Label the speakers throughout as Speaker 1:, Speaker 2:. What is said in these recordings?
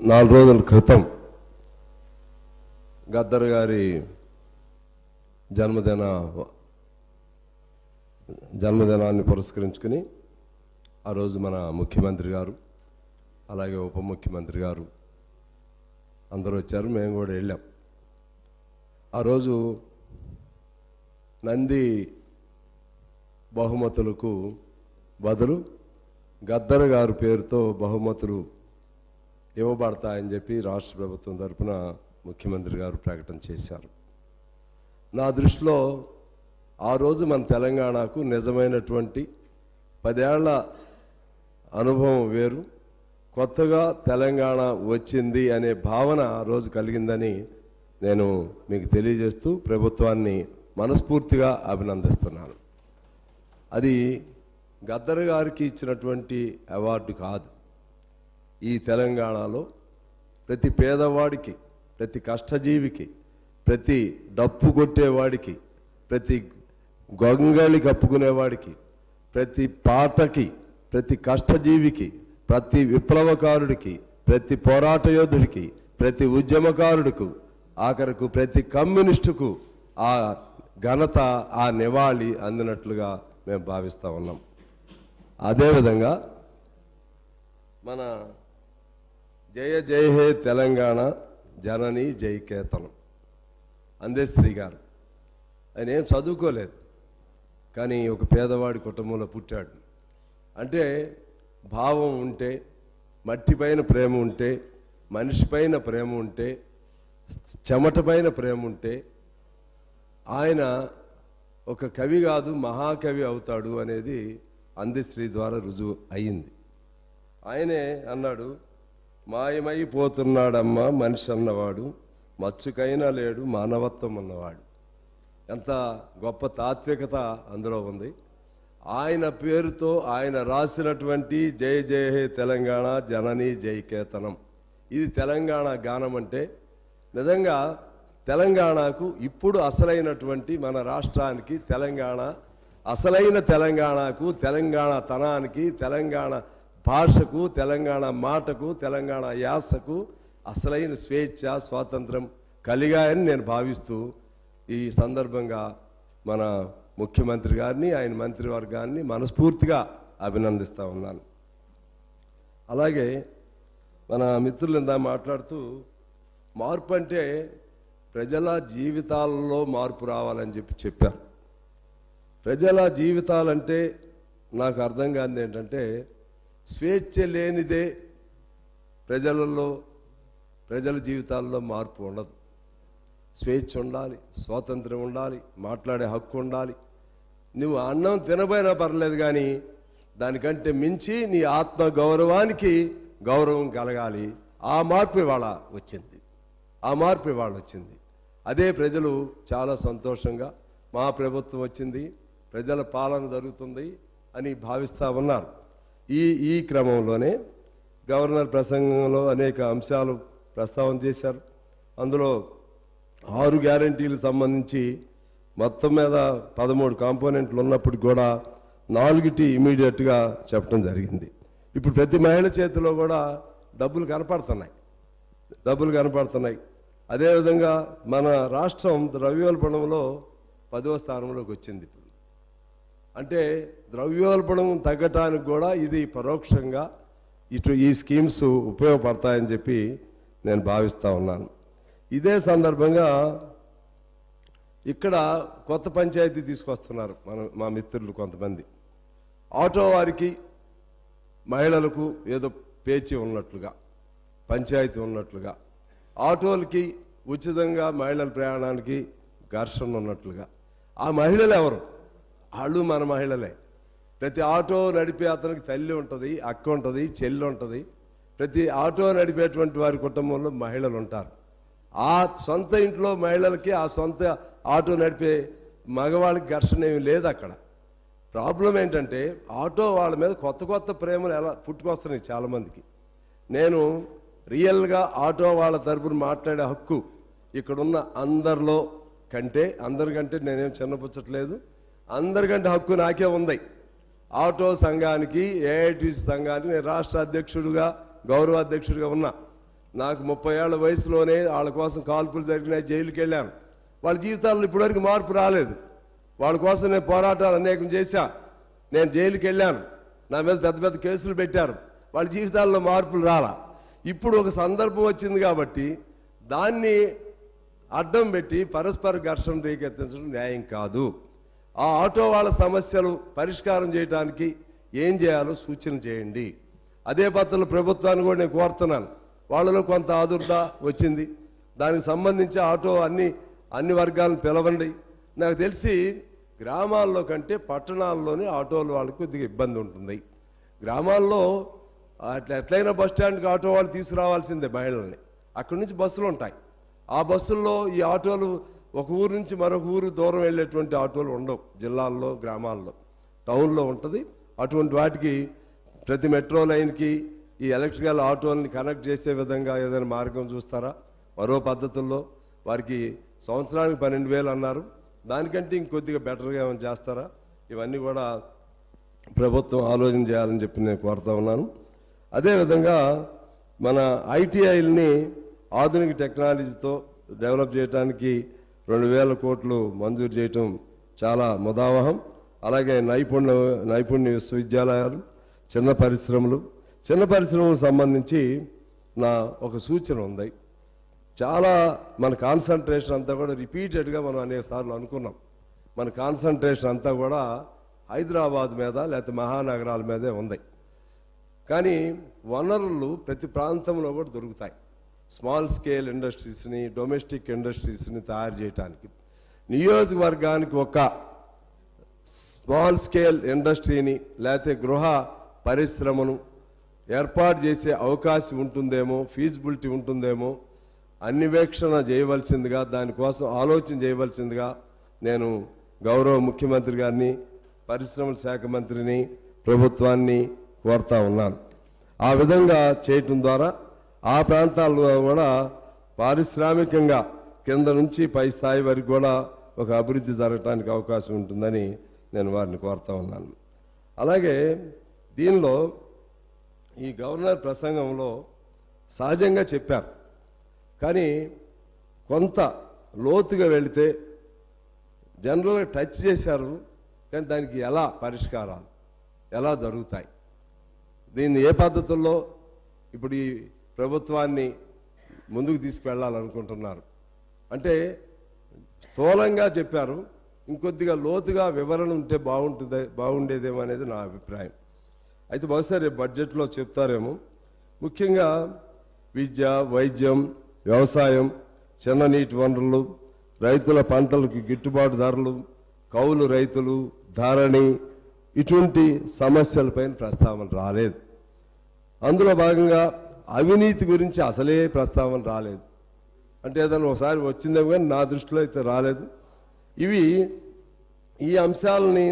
Speaker 1: 4 రోజుల క్రితం గద్దర్ గారి జన్మదినాన్ని పురస్కరించుకుని ఆ రోజు మన ముఖ్యమంత్రి గారు అలాగే ఉప ముఖ్యమంత్రి గారు అందరూ వచ్చారు, మేము కూడా వెళ్ళాం. ఆ రోజు నంది బహుమతులకు బదులు గద్దర్ గారి పేరుతో బహుమతులు ఇవ్వబడతాయని చెప్పి రాష్ట్ర ప్రభుత్వం తరఫున ముఖ్యమంత్రి గారు ప్రకటన చేశారు. నా దృష్టిలో ఆ రోజు మన తెలంగాణకు నిజమైనటువంటి 10 ఏళ్ల అనుభవం వేరు, కొత్తగా తెలంగాణ వచ్చింది అనే భావన ఆ రోజు కలిగిందని నేను మీకు తెలియజేస్తూ ప్రభుత్వాన్ని మనస్ఫూర్తిగా అభినందిస్తున్నాను. అది గద్దర్ గారికి ఇచ్చినటువంటి అవార్డు కాదు. ఈ తెలంగాణలో ప్రతి పేదవాడికి, ప్రతి కష్టజీవికి, ప్రతి డప్పు కొట్టేవాడికి, ప్రతి గొంగళి కప్పుకునేవాడికి, ప్రతి పాటకి, ప్రతి కష్టజీవికి, ప్రతి విప్లవకారుడికి, ప్రతి పోరాట యోధుడికి, ప్రతి ఉద్యమకారుడికి, ఆఖరకు ప్రతి కమ్యూనిస్టుకు ఆ ఘనత, ఆ నివాళి అందినట్లుగా మేము భావిస్తూ ఉన్నాం. అదేవిధంగా మన జయ జయ హే తెలంగాణ జనని జయకేతనం అందశ్రీ గారు, ఆయన ఏం చదువుకోలేదు, కానీ ఒక పేదవాడి కుటుంబంలో పుట్టాడు. అంటే భావం ఉంటే, మట్టిపైన ప్రేమ ఉంటే, మనిషిపైన ప్రేమ ఉంటే, చెమటపైన ప్రేమ ఉంటే ఆయన ఒక కవి కాదు మహాకవి అవుతాడు అనేది అందశ్రీ ద్వారా రుజువు అయ్యింది. ఆయనే అన్నాడు, మాయమైపోతున్నాడమ్మా మనిషి అన్నవాడు, మచ్చుకైనా లేడు మానవత్వం ఉన్నవాడు. ఎంత గొప్ప తాత్వికత అందులో ఉంది. ఆయన పేరుతో ఆయన రాసినటువంటి జయ జయ హే తెలంగాణ జనని జయకేతనం, ఇది తెలంగాణ గానం. అంటే నిజంగా తెలంగాణకు ఇప్పుడు అసలైనటువంటి మన రాష్ట్రానికి, తెలంగాణ అసలైన తెలంగాణకు, తెలంగాణ తనానికి, తెలంగాణ భాషకు, తెలంగాణ మాటకు, తెలంగాణ యాసకు అసలైన స్వేచ్ఛ, స్వాతంత్రం కలిగాయని నేను భావిస్తూ ఈ సందర్భంగా మన ముఖ్యమంత్రి గారిని, ఆయన మంత్రివర్గాన్ని మనస్ఫూర్తిగా అభినందిస్తూ ఉన్నాను. అలాగే మన మిత్రులు ఇందా మాట్లాడుతూ మార్పు అంటే ప్రజల జీవితాలలో మార్పు రావాలని చెప్పారు. ప్రజల జీవితాలంటే నాకు అర్థం కానిది ఏంటంటే, స్వేచ్ఛ లేనిదే ప్రజల జీవితాల్లో మార్పు ఉండదు. స్వేచ్ఛ ఉండాలి, స్వాతంత్రం ఉండాలి, మాట్లాడే హక్కు ఉండాలి. నువ్వు అన్నం తినబోయినా పర్లేదు, కానీ దానికంటే మించి నీ ఆత్మ గౌరవానికి గౌరవం కలగాలి. ఆ మార్పు ఇవాళ వచ్చింది. అదే ప్రజలు చాలా సంతోషంగా మా ప్రభుత్వం వచ్చింది, ప్రజల పాలన జరుగుతుంది అని భావిస్తూ ఉన్నారు. ఈ క్రమంలోనే గవర్నర్ ప్రసంగంలో అనేక అంశాలు ప్రస్తావన చేశారు. అందులో 6 గ్యారంటీలకు సంబంధించి మొత్తం మీద 13 కాంపోనెంట్లు ఉన్నప్పుడు కూడా 4టి ఇమీడియట్గా చెప్పడం జరిగింది. ఇప్పుడు ప్రతి మహిళ చేతిలో కూడా డబ్బులు కనపడుతున్నాయి. అదేవిధంగా మన రాష్ట్రం ద్రవ్యోల్బణంలో 10వ స్థానంలోకి వచ్చింది. ఇప్పుడు అంటే ద్రవ్యోల్బణం తగ్గటానికి కూడా ఇది పరోక్షంగా ఈ స్కీమ్స్ ఉపయోగపడతాయని చెప్పి నేను భావిస్తూ ఉన్నాను. ఇదే సందర్భంగా ఇక్కడ కొత్త పంచాయతీ తీసుకొస్తున్నారు మా మిత్రులు కొంతమంది. ఆటో వారికి, మహిళలకు ఏదో పేచీ ఉన్నట్లుగా, పంచాయతీ ఉన్నట్లుగా, ఆటోలకి ఉచితంగా మహిళల ప్రయాణానికి ఘర్షణ ఉన్నట్లుగా. ఆ మహిళలు ఎవరు? వాళ్ళు మన మహిళలే. ప్రతి ఆటో నడిపే అతనికి తల్లి ఉంటుంది, అక్క ఉంటుంది, చెల్లి ఉంటుంది. ప్రతి ఆటో నడిపేటువంటి వారి కుటుంబంలో మహిళలు ఉంటారు. ఆ సొంత ఇంట్లో మహిళలకి, ఆ సొంత ఆటో నడిపే మగవాళ్ళకి ఘర్షణ ఏమి లేదు అక్కడ. ప్రాబ్లం ఏంటంటే ఆటో వాళ్ళ మీద కొత్త ప్రేమలు ఎలా పుట్టుకొస్తున్నాయి చాలామందికి. నేను రియల్గా ఆటో వాళ్ళ తరపున మాట్లాడే హక్కు ఇక్కడున్న అందరికంటే నేనేం చిన్నపుచ్చట్లేదు, అందరికంటే హక్కు నాకే ఉంది. ఆటో సంఘానికి, ఏఐటీసీ సంఘానికి నేను రాష్ట్ర అధ్యక్షుడిగా, గౌరవ అధ్యక్షుడిగా ఉన్నా. నాకు 30 ఏళ్ల వయసులోనే వాళ్ళ కోసం కాల్పులు జరిగినాయి, జైలుకి వెళ్ళాను. వాళ్ళ జీవితాల్లో ఇప్పటివరకు మార్పు రాలేదు. వాళ్ళ కోసం నేను పోరాటాలు అనేకం చేశా. నేను జైలుకి వెళ్ళాను, నా మీద పెద్ద పెద్ద కేసులు పెట్టారు, వాళ్ళ జీవితాల్లో మార్పులు రాలా. ఇప్పుడు ఒక సందర్భం వచ్చింది కాబట్టి దాన్ని అడ్డం పెట్టి పరస్పర ఘర్షణ రేకెత్తించడం న్యాయం కాదు. ఆ ఆటో వాళ్ళ సమస్యలు పరిష్కారం చేయడానికి ఏం చేయాలో సూచన చేయండి. అదే పద్ధతిలో ప్రభుత్వాన్ని కూడా నేను కోరుతున్నాను. వాళ్ళలో కొంత ఆదుర్ద వచ్చింది, దానికి సంబంధించి ఆటో అన్ని వర్గాలను పిలవండి. నాకు తెలిసి గ్రామాల్లో కంటే పట్టణాల్లోనే ఆటోలు వాళ్ళకి కొద్దిగా ఇబ్బంది ఉంటుంది. గ్రామాల్లో ఎట్లయినా బస్ స్టాండ్కి ఆటో వాళ్ళు తీసుకురావాల్సిందే మహిళల్ని. అక్కడి నుంచి బస్సులు ఉంటాయి. ఆ బస్సుల్లో ఈ ఆటోలు ఒక ఊరు నుంచి మరొక ఊరు దూరం వెళ్ళేటువంటి ఆటోలు ఉండవు. జిల్లాల్లో, గ్రామాల్లో, టౌన్లో ఉంటుంది. అటువంటి వాటికి ప్రతి మెట్రో లైన్కి ఈ ఎలక్ట్రికల్ ఆటోల్ని కనెక్ట్ చేసే విధంగా ఏదైనా మార్గం చూస్తారా? మరో పద్ధతుల్లో వారికి సంవత్సరానికి 12,000 అన్నారు, దానికంటే ఇంకొద్దిగా బెటర్గా ఏమైనా చేస్తారా? ఇవన్నీ కూడా ప్రభుత్వం ఆలోచన చేయాలని చెప్పి నేను కోరుతా ఉన్నాను. అదేవిధంగా మన ఐటీఐల్ని ఆధునిక టెక్నాలజీతో డెవలప్ చేయడానికి 2,000 కోట్లు మంజూరు చేయటం చాలా ముదావహం. అలాగే నైపుణ్య విశ్వవిద్యాలయాలు, చిన్న పరిశ్రమలకు సంబంధించి నా ఒక సూచన ఉంది. చాలా మన కాన్సన్ట్రేషన్ అంతా కూడా రిపీటెడ్గా మనం అనేక సార్లు అనుకున్నాం. మన కాన్సన్ట్రేషన్ అంతా కూడా హైదరాబాద్ మీద లేకపోతే మహానగరాల మీదే ఉంది. కానీ వనరులు ప్రతి ప్రాంతంలో కూడా దొరుకుతాయి. స్మాల్ స్కేల్ ఇండస్ట్రీస్ని, డొమెస్టిక్ ఇండస్ట్రీస్ని తయారు చేయడానికి నియోజకవర్గానికి ఒక స్మాల్ స్కేల్ ఇండస్ట్రీని లేకపోతే గృహ పరిశ్రమను ఏర్పాటు చేసే అవకాశం ఉంటుందేమో, ఫీజిబిలిటీ ఉంటుందేమో అన్వేషణ చేయవలసిందిగా, దానికోసం ఆలోచన చేయవలసిందిగా నేను గౌరవ ముఖ్యమంత్రి గారిని, పరిశ్రమల శాఖ మంత్రిని, ప్రభుత్వాన్ని కోరుతా ఉన్నాను. ఆ విధంగా చేయటం ద్వారా ఆ ప్రాంతాల్లో కూడా పారిశ్రామికంగా కింద నుంచి పై స్థాయి వరకు కూడా ఒక అభివృద్ధి జరగడానికి అవకాశం ఉంటుందని నేను వారిని కోరుతా ఉన్నాను. అలాగే దీనిలో ఈ గవర్నర్ ప్రసంగంలో సహజంగా చెప్పారు, కానీ కొంత లోతుగా వెళితే జనరల్గా టచ్ చేశారు, కానీ దానికి ఎలా పరిష్కారాలు ఎలా జరుగుతాయి, దీన్ని ఏ పద్ధతుల్లో ఇప్పుడు ఈ ప్రభుత్వాన్ని ముందుకు తీసుకువెళ్ళాలనుకుంటున్నారు అంటే స్థూలంగా చెప్పారు. ఇంకొద్దిగా లోతుగా వివరణ ఉంటే బాగుండేదేమో అనేది నా అభిప్రాయం. అయితే బహుశా రేపు బడ్జెట్లో చెప్తారేమో. ముఖ్యంగా విద్య, వైద్యం, వ్యవసాయం, చిన్న నీటి వనరులు, రైతుల పంటలకు గిట్టుబాటు ధరలు, కౌలు రైతులు, ధరణి, ఇటువంటి సమస్యలపైన ప్రస్తావన రాలేదు. అందులో భాగంగా అవినీతి గురించి అసలే ప్రస్తావన రాలేదు. అంటే ఏదైనా ఒకసారి వచ్చిందేమో కానీ నా దృష్టిలో అయితే రాలేదు. ఈ అంశాలని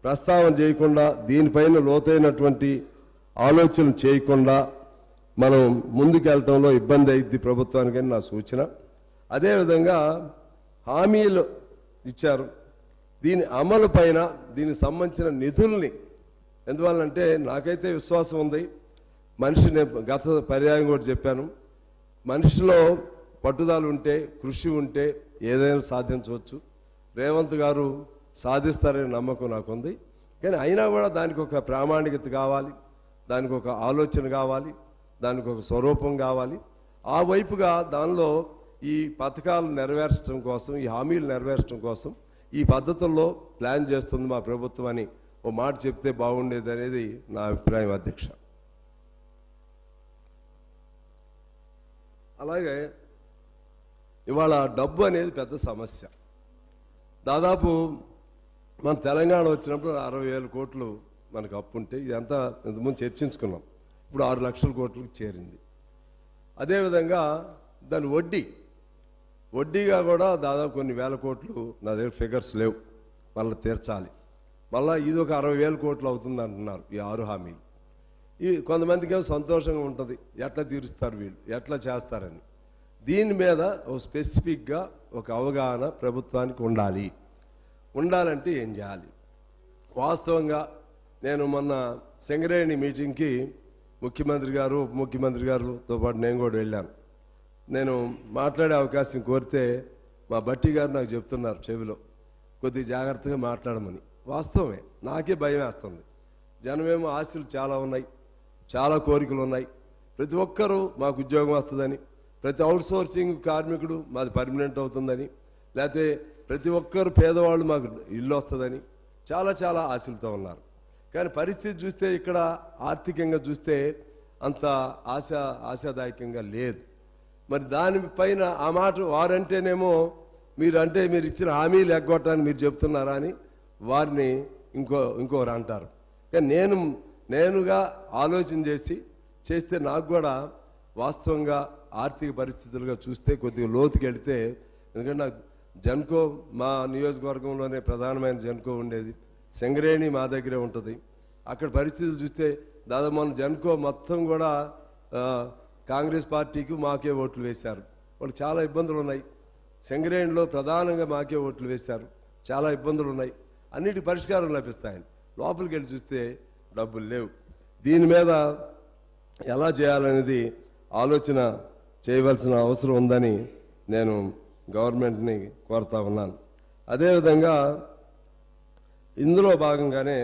Speaker 1: ప్రస్తావన చేయకుండా, దీనిపైన లోతైనటువంటి ఆలోచన చేయకుండా మనం ముందుకెళ్ళటంలో ఇబ్బంది అయింది ప్రభుత్వానికని నా సూచన. అదేవిధంగా హామీలు ఇచ్చారు, దీని అమలు పైన దీనికి సంబంధించిన నిధుల్ని, ఎందువల్లంటే నాకైతే విశ్వాసం ఉంది. మనిషిని గత పర్యాయం కూడా చెప్పాను, మనిషిలో పట్టుదల ఉంటే, కృషి ఉంటే ఏదైనా సాధించవచ్చు. రేవంత్ గారు సాధిస్తారనే నమ్మకం నాకుంది. కానీ అయినా కూడా దానికి ఒక ప్రామాణికత కావాలి, దానికి ఒక ఆలోచన కావాలి, దానికి ఒక స్వరూపం కావాలి. ఆ వైపుగా దానిలో ఈ పథకాలు నెరవేర్చడం కోసం, ఈ హామీలు నెరవేర్చడం కోసం ఈ పద్ధతుల్లో ప్లాన్ చేస్తుంది మా ప్రభుత్వం అని ఓ మాట చెప్తే బాగుండేది అనేది నా అభిప్రాయం అధ్యక్ష. అలాగే ఇవాళ డబ్బు అనేది పెద్ద సమస్య. దాదాపు మన తెలంగాణ వచ్చినప్పుడు 60,000 కోట్లు మనకు అప్పు ఉంటే, ఇదంతా ఇంతకుముందు చర్చించుకున్నాం, ఇప్పుడు 6 లక్షల కోట్లకు చేరింది. అదేవిధంగా దాని వడ్డీగా కూడా దాదాపు కొన్ని వేల కోట్లు, నా దగ్గర ఫిగర్స్ లేవు, మళ్ళీ తీర్చాలి. మళ్ళీ ఇది ఒక 60,000 కోట్లు అవుతుంది అంటున్నారు ఈ 6 హామీలు. కొంతమందికి ఏమో సంతోషంగా ఉంటుంది, ఎట్లా తీరుస్తారు వీళ్ళు, ఎట్లా చేస్తారని. దీని మీద ఒక స్పెసిఫిక్గా ఒక అవగాహన ప్రభుత్వానికి ఉండాలంటే ఏం చేయాలి? వాస్తవంగా నేను మొన్న సింగరేణి మీటింగ్కి ముఖ్యమంత్రి గారు ఉప ముఖ్యమంత్రి గారితో పాటు నేను కూడా వెళ్ళాను. నేను మాట్లాడే అవకాశం కోరితే మా బట్టి గారు నాకు చెప్తున్నారు చెవిలో, కొద్దిగా జాగ్రత్తగా మాట్లాడమని. వాస్తవమే, నాకే భయం వేస్తుంది. జనమేమో ఆశలు చాలా ఉన్నాయి, చాలా కోరికలు ఉన్నాయి. ప్రతి ఒక్కరూ మాకు ఉద్యోగం వస్తుందని, ప్రతి అవుట్సోర్సింగ్ కార్మికుడు మాది పర్మనెంట్ అవుతుందని, లేకపోతే ప్రతి ఒక్కరు పేదవాళ్ళు మాకు ఇల్లు వస్తుందని చాలా చాలా ఆశలతో ఉన్నారు. కానీ పరిస్థితి చూస్తే ఇక్కడ ఆర్థికంగా చూస్తే అంత ఆశాదాయకంగా లేదు. మరి దానిపైన ఆ మాట వారంటేనేమో మీరు ఇచ్చిన హామీలు ఎగ్గొట్టని మీరు చెప్తున్నారా అని వారిని ఇంకోరు అంటారు. కానీ నేనుగా ఆలోచన చేస్తే నాకు కూడా వాస్తవంగా ఆర్థిక పరిస్థితులుగా చూస్తే కొద్దిగా లోతుకి వెళితే, ఎందుకంటే నాకు జన్కో మా నియోజకవర్గంలోనే ప్రధానమైన జన్కో ఉండేది, సింగరేణి మా దగ్గరే ఉంటుంది. అక్కడ పరిస్థితులు చూస్తే దాదాపు మన జన్కో మొత్తం కూడా కాంగ్రెస్ పార్టీకి మాకే ఓట్లు వేశారు. వాళ్ళు చాలా ఇబ్బందులు ఉన్నాయి. సింగరేణిలో ప్రధానంగా మాకే ఓట్లు వేశారు. చాలా ఇబ్బందులు ఉన్నాయి. అన్నిటి పరిష్కారం లభిస్తాయని లోపలికి వెళ్ళి చూస్తే డబ్బులు లేవు. దీని మీద ఎలా చేయాలనేది ఆలోచన చేయవలసిన అవసరం ఉందని నేను గవర్నమెంట్ని కోరుతా ఉన్నాను. అదేవిధంగా ఇందులో భాగంగానే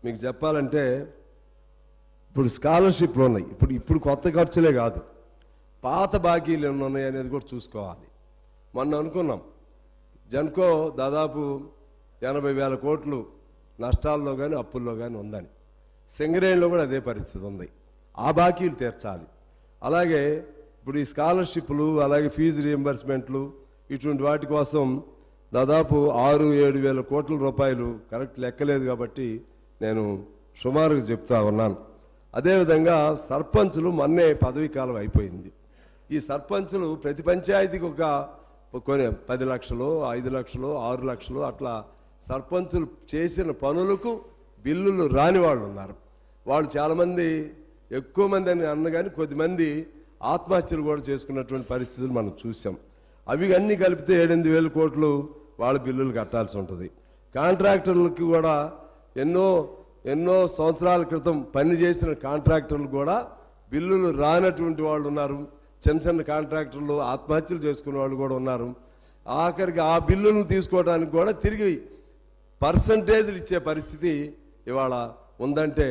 Speaker 1: మీకు చెప్పాలంటే ఇప్పుడు స్కాలర్షిప్లు ఉన్నాయి. ఇప్పుడు కొత్త ఖర్చులే కాదు, పాత బాకీలు ఏమైనా ఉన్నాయి అనేది కూడా చూసుకోవాలి. మొన్న అనుకున్నాం జన్కో దాదాపు 80,000 కోట్లు నష్టాల్లో కానీ అప్పుల్లో కానీ ఉందని. సింగరేణిలో కూడా అదే పరిస్థితి ఉంది. ఆ బాకీలు తీర్చాలి. అలాగే ఇప్పుడు ఈ స్కాలర్షిప్లు, అలాగే ఫీజు రియంబర్స్మెంట్లు, ఇటువంటి వాటి కోసం దాదాపు 6-7 వేల కోట్ల రూపాయలు కరెక్ట్ లెక్కలేదు కాబట్టి నేను సుమారుగా చెప్తా ఉన్నాను. అదేవిధంగా సర్పంచులు మొన్నే పదవీ కాలం అయిపోయింది. ఈ సర్పంచులు ప్రతి పంచాయతీకి కొన్ని 10 లక్షలు, 5 లక్షలు, 6 లక్షలు అట్లా సర్పంచులు చేసిన పనులకు బిల్లులు రాని వాళ్ళు ఉన్నారు. వాళ్ళు చాలామంది, ఎక్కువ మంది అని అన్నగాని కొద్దిమంది ఆత్మహత్యలు కూడా చేసుకున్నటువంటి పరిస్థితులు మనం చూసాం. అవి అన్నీ కలిపితే 7-8 వేల కోట్లు వాళ్ళ బిల్లులు కట్టాల్సి ఉంటుంది. కాంట్రాక్టర్లకి కూడా ఎన్నో సంవత్సరాల క్రితం పనిచేసిన కాంట్రాక్టర్లు కూడా బిల్లులు రానటువంటి వాళ్ళు ఉన్నారు. చిన్న కాంట్రాక్టర్లు ఆత్మహత్యలు చేసుకునే వాళ్ళు కూడా ఉన్నారు. ఆఖరికి ఆ బిల్లులను తీసుకోవడానికి కూడా తిరిగి పర్సంటేజ్లు ఇచ్చే పరిస్థితి ఇవాళ ఉందంటే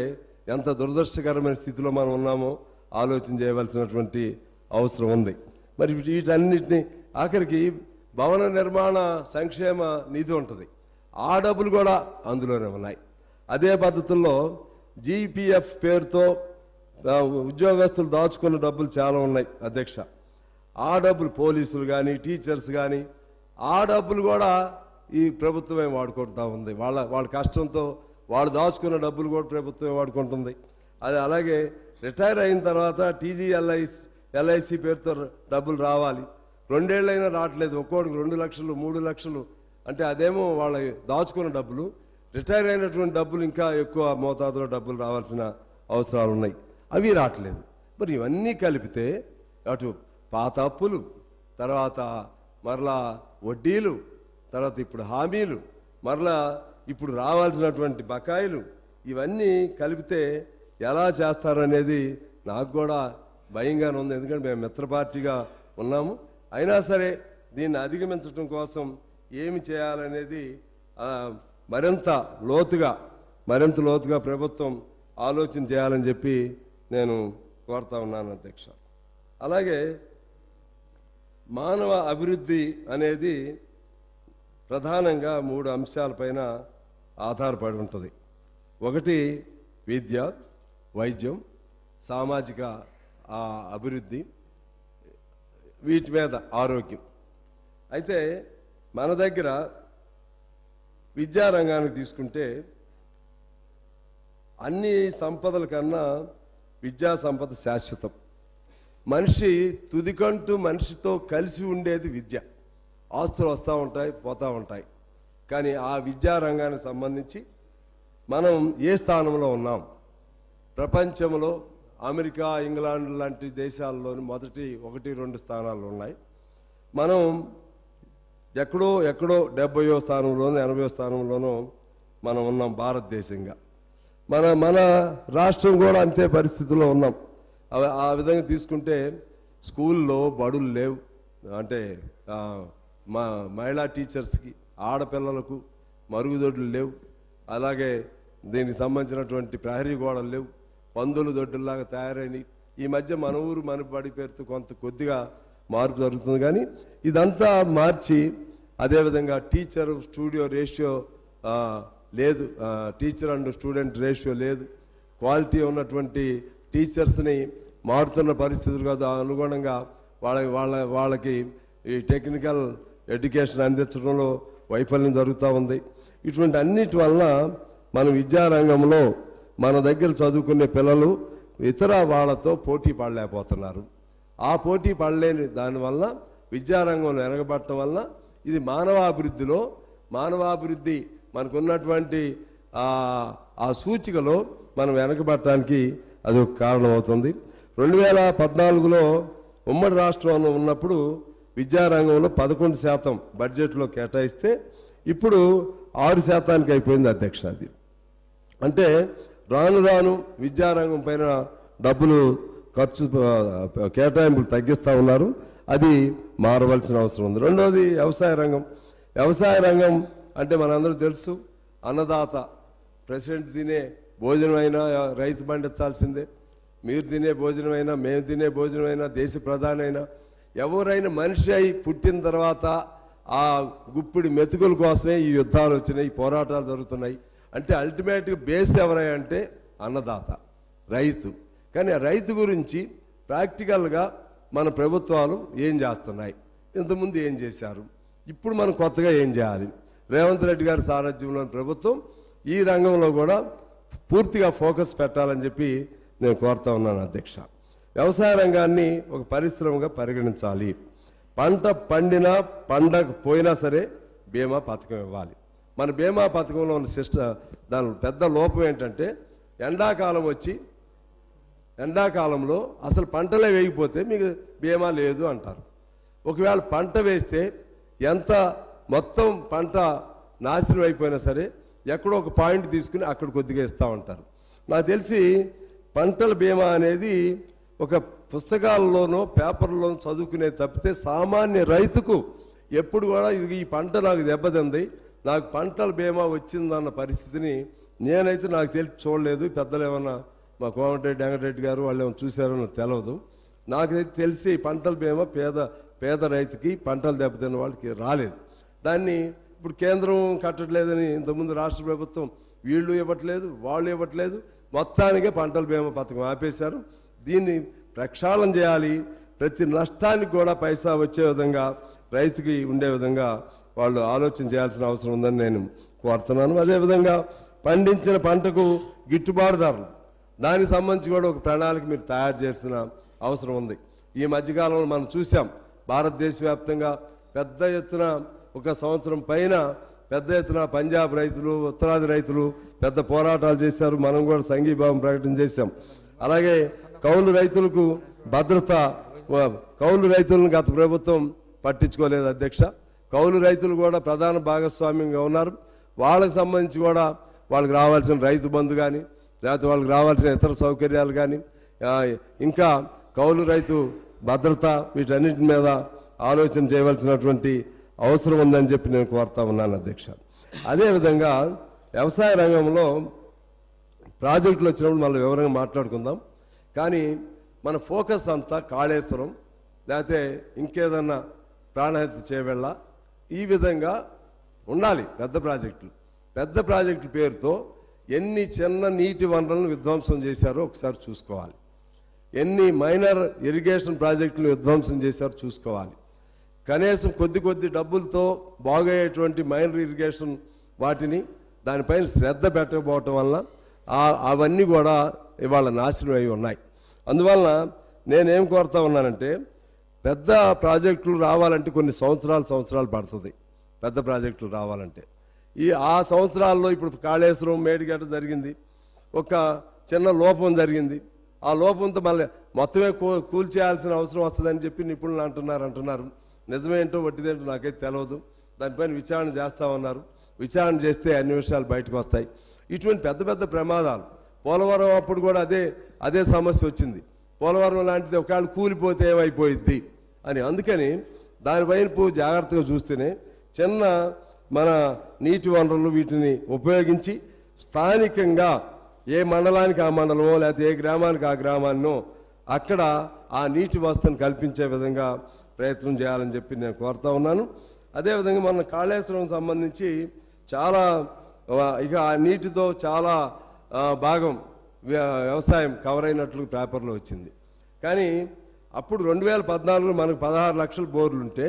Speaker 1: ఎంత దురదృష్టకరమైన స్థితిలో మనం ఉన్నామో ఆలోచన చేయవలసినటువంటి అవసరం ఉంది. మరి వీటన్నిటిని ఆఖరికి భవన నిర్మాణ సంక్షేమ నిధి ఉంటుంది, ఆ డబ్బులు కూడా అందులోనే ఉన్నాయి. అదే పద్ధతుల్లో జీపీఎఫ్ పేరుతో ఉద్యోగస్తులు దాచుకున్న డబ్బులు చాలా ఉన్నాయి అధ్యక్ష. ఆ డబ్బులు పోలీసులు కానీ టీచర్స్ కానీ ఆ డబ్బులు కూడా ఈ ప్రభుత్వమే వాడుకుంటూ ఉంది. వాళ్ళ కష్టంతో వాళ్ళు దాచుకున్న డబ్బులు కూడా ప్రభుత్వమే వాడుకుంటుంది. అది అలాగే రిటైర్ అయిన తర్వాత ఎల్ఐసి పేరుతో డబ్బులు రావాలి. 2 ఏళ్ళైనా రావట్లేదు. ఒక్కోడికి 2 లక్షలు 3 లక్షలు అంటే అదేమో వాళ్ళ దాచుకున్న డబ్బులు. రిటైర్ అయినటువంటి డబ్బులు ఇంకా ఎక్కువ మోతాదులో డబ్బులు రావాల్సిన అవసరాలు ఉన్నాయి, అవి రావట్లేదు. మరి ఇవన్నీ కలిపితే అటు పాత అప్పులు, తర్వాత మరలా వడ్డీలు, తర్వాత ఇప్పుడు హామీలు, మరలా ఇప్పుడు రావాల్సినటువంటి బకాయిలు, ఇవన్నీ కలిపితే ఎలా చేస్తారనేది నాకు కూడా భయంగానే ఉంది. ఎందుకంటే మేము మిత్ర పార్టీగా ఉన్నాము. అయినా సరే దీన్ని అధిగమించడం కోసం ఏమి చేయాలనేది మరింత లోతుగా ప్రభుత్వం ఆలోచన చేయాలని చెప్పి నేను కోరుతా ఉన్నాను అధ్యక్ష. అలాగే మానవ అభివృద్ధి అనేది ప్రధానంగా 3 అంశాలపైన ఆధారపడి ఉంటుంది. ఒకటి విద్య, వైద్యం, సామాజిక అభివృద్ధి, వీటి మీద ఆరోగ్యం. అయితే మన దగ్గర విద్యారంగానికి తీసుకుంటే అన్ని సంపదల కన్నా విద్యా సంపద శాశ్వతం. మనిషి తుదికంటూ మనిషితో కలిసి ఉండేది విద్య. ఆస్తులు వస్తూ ఉంటాయి, పోతూ ఉంటాయి. కానీ ఆ విద్యారంగానికి సంబంధించి మనం ఏ స్థానంలో ఉన్నాం? ప్రపంచంలో అమెరికా, ఇంగ్లాండ్ లాంటి దేశాల్లోని మొదటి 1-2 స్థానాలు ఉన్నాయి. మనం ఎక్కడో 70వ స్థానంలోనూ 80వ స్థానంలోనూ మనం ఉన్నాం భారతదేశంగా. మన రాష్ట్రం కూడా అంతే పరిస్థితుల్లో ఉన్నాం. ఆ విధంగా తీసుకుంటే స్కూల్లో బడులు లేవు, అంటే మా మహిళా టీచర్స్కి ఆడపిల్లలకు మరుగుదొడ్లు లేవు, అలాగే దీనికి సంబంధించినటువంటి ప్రహరీ గోడలు లేవు, పందుల దొడ్డుల్లాగా తయారైనవి. ఈ మధ్య మన ఊరు మన బడి పేరుతో కొద్దిగా మార్పు జరుగుతుంది, కానీ ఇదంతా మార్చి అదేవిధంగా టీచర్ స్టూడియో రేషియో లేదు, టీచర్ అండ్ స్టూడెంట్ రేషియో లేదు, క్వాలిటీ ఉన్నటువంటి టీచర్స్ని మారుతున్న పరిస్థితులు కాదు అనుగుణంగా వాళ్ళకి ఈ టెక్నికల్ ఎడ్యుకేషన్ అందించడంలో వైఫల్యం జరుగుతూ ఉంది. ఇటువంటి అన్నిటి వలన మన విద్యారంగంలో మన దగ్గర చదువుకునే పిల్లలు ఇతర వాళ్ళతో పోటీ పడలేకపోతున్నారు. ఆ పోటీ పడలేని దానివల్ల విద్యారంగంలో వెనకబడటం వల్ల ఇది మానవాభివృద్ధి మనకున్నటువంటి ఆ సూచికలో మనం వెనకబడటానికి అది ఒక కారణం అవుతుంది. 2014లో ఉమ్మడి రాష్ట్రంలో ఉన్నప్పుడు విద్యారంగంలో 11% బడ్జెట్లో కేటాయిస్తే ఇప్పుడు 6% అయిపోయింది అధ్యక్ష. అది అంటే రాను విద్యారంగం పైన డబ్బులు ఖర్చు కేటాయింపులు తగ్గిస్తూ ఉన్నారు. అది మారవలసిన అవసరం ఉంది. రెండోది వ్యవసాయ రంగం అంటే మనందరూ తెలుసు, అన్నదాత. ప్రెసిడెంట్ తినే భోజనం అయినా రైతు పండించాల్సిందే, మీరు తినే భోజనం అయినా మేము తినే భోజనం అయినా దేశ ప్రధాని అయినా ఎవరైనా మనిషి అయి పుట్టిన తర్వాత ఆ గుప్పిడి మెతుకుల కోసమే ఈ యుద్ధాలు వచ్చినాయి, ఈ పోరాటాలు జరుగుతున్నాయి. అంటే అల్టిమేట్గా బేస్ ఎవరంటే అన్నదాత, రైతు. కానీ ఆ రైతు గురించి ప్రాక్టికల్గా మన ప్రభుత్వాలు ఏం చేస్తున్నాయి, ఇంతకుముందు ఏం చేశారు, ఇప్పుడు మనం కొత్తగా ఏం చేయాలి? రేవంత్ రెడ్డి గారి సారథ్యంలోని ప్రభుత్వం ఈ రంగంలో కూడా పూర్తిగా ఫోకస్ పెట్టాలని చెప్పి నేను కోరుతా ఉన్నాను అధ్యక్ష. వ్యవసాయ రంగాన్ని ఒక పరిశ్రమగా పరిగణించాలి. పంట పండినా పండకపోయినా సరే బీమా పథకం ఇవ్వాలి. మన బీమా పథకంలో ఉన్న దాని పెద్ద లోపం ఏంటంటే ఎండాకాలంలో అసలు పంటలే వేయకపోతే మీకు బీమా లేదు అంటారు. ఒకవేళ పంట వేస్తే ఎంత మొత్తం పంట నాశనం అయిపోయినా సరే ఎక్కడో ఒక పాయింట్ తీసుకుని అక్కడ కొద్దిగా ఇస్తూ ఉంటారు. నాకు తెలిసి పంటల బీమా అనేది ఒక పుస్తకాల్లోనో పేపర్లోనో చదువుకునే తప్పితే సామాన్య రైతుకు ఎప్పుడు కూడా ఇది ఈ పంట నాకు దెబ్బతింది, నాకు పంటల బీమా వచ్చిందన్న పరిస్థితిని నేనైతే నాకు తెలిసి చూడలేదు. పెద్దలు ఏమన్నా మా కోమటిరెడ్డి వెంకటరెడ్డి గారు వాళ్ళు ఏమైనా చూశారో నాకు తెలియదు. నాకైతే తెలిసి పంటల బీమా పేద రైతుకి పంటలు దెబ్బతిన్న వాళ్ళకి రాలేదు. దాన్ని ఇప్పుడు కేంద్రం కట్టట్లేదని ఇంతకుముందు రాష్ట్ర ప్రభుత్వం వీళ్ళు ఇవ్వట్లేదు, వాళ్ళు ఇవ్వట్లేదు, మొత్తానికే పంటల బీమా పథకం ఆపేశారు. దీన్ని ప్రక్షాళన చేయాలి. ప్రతి నష్టానికి కూడా పైసా వచ్చే విధంగా రైతుకి ఉండే విధంగా వాళ్ళు ఆలోచన చేయాల్సిన అవసరం ఉందని నేను కోరుతున్నాను. అదేవిధంగా పండించిన పంటకు గిట్టుబాటు ధరలు, దానికి సంబంధించి కూడా ఒక ప్రణాళిక మీరు తయారు చేసిన అవసరం ఉంది. ఈ మధ్యకాలంలో మనం చూసాం భారతదేశ వ్యాప్తంగా పెద్ద ఎత్తున ఒక సంవత్సరం పైన పెద్ద ఎత్తున పంజాబ్ రైతులు, ఉత్తరాది రైతులు పెద్ద పోరాటాలు చేశారు. మనం కూడా సంఘీభావం ప్రకటన చేశాం. అలాగే కౌలు రైతులకు భద్రత, కౌలు రైతులను గత ప్రభుత్వం పట్టించుకోలేదు అధ్యక్ష. కౌలు రైతులు కూడా ప్రధాన భాగస్వామ్యంగా ఉన్నారు. వాళ్ళకి సంబంధించి కూడా వాళ్ళకి రావాల్సిన రైతు బంధు కానీ లేకపోతే వాళ్ళకి రావాల్సిన ఇతర సౌకర్యాలు కానీ ఇంకా కౌలు రైతు భద్రత వీటన్నిటి మీద ఆలోచన చేయవలసినటువంటి అవసరం ఉందని చెప్పి నేను కోరుతా ఉన్నాను అధ్యక్ష. అదేవిధంగా వ్యవసాయ రంగంలో ప్రాజెక్టులు వచ్చినప్పుడు మళ్ళీ వివరంగా మాట్లాడుకుందాం. కానీ మన ఫోకస్ అంతా కాళేశ్వరం లేకపోతే ఇంకేదన్నా ప్రాణహిత చేవెళ్ళ ఈ విధంగా ఉండాలి. పెద్ద ప్రాజెక్టుల పేరుతో ఎన్ని చిన్న నీటి వనరులను విధ్వంసం చేశారో ఒకసారి చూసుకోవాలి. ఎన్ని మైనర్ ఇరిగేషన్ ప్రాజెక్టులు విధ్వంసం చేశారో చూసుకోవాలి. కనీసం కొద్ది డబ్బులతో బాగయ్యేటువంటి మైనర్ ఇరిగేషన్ వాటిని దానిపైన శ్రద్ధ పెట్టకపోవటం వల్ల అవన్నీ కూడా ఇవాళ నాశనం అయి ఉన్నాయి. అందువలన నేనేం కోరుతా ఉన్నానంటే పెద్ద ప్రాజెక్టులు రావాలంటే కొన్ని సంవత్సరాలు పడుతుంది. పెద్ద ప్రాజెక్టులు రావాలంటే ఆ సంవత్సరాల్లో ఇప్పుడు కాళేశ్వరం మేడిగడ్డ జరిగింది, ఒక చిన్న లోపం జరిగింది. ఆ లోపంతో మళ్ళీ మొత్తమే కూల్చేయాల్సిన అవసరం వస్తుందని చెప్పి నిపుణులు అంటున్నారు. నిజమేంటో వడ్డీదేంటో నాకైతే తెలియదు. దానిపైన విచారణ చేస్తా ఉన్నారు. విచారణ చేస్తే అన్ని విషయాలు బయటకు వస్తాయి. ఇటువంటి పెద్ద ప్రమాదాలు పోలవరం అప్పుడు కూడా అదే సమస్య వచ్చింది. పోలవరం లాంటిది ఒకవేళ కూలిపోతే ఏమైపోయిద్ది అని. అందుకని దాని వైపు జాగ్రత్తగా చూస్తేనే చిన్న మన నీటి వనరులు వీటిని ఉపయోగించి స్థానికంగా ఏ మండలానికి ఆ మండలమో లేకపోతే ఏ గ్రామానికి ఆ గ్రామాన్నో అక్కడ ఆ నీటి వసతిని కల్పించే విధంగా ప్రయత్నం చేయాలని చెప్పి నేను కోరుతా ఉన్నాను. అదేవిధంగా మన కాళేశ్వరం సంబంధించి చాలా ఇక ఆ నీటితో చాలా భాగం వ్యవసాయం కవర్ అయినట్లు పేపర్లో వచ్చింది. కానీ అప్పుడు 2014 మనకు 16 లక్షల బోర్లు ఉంటే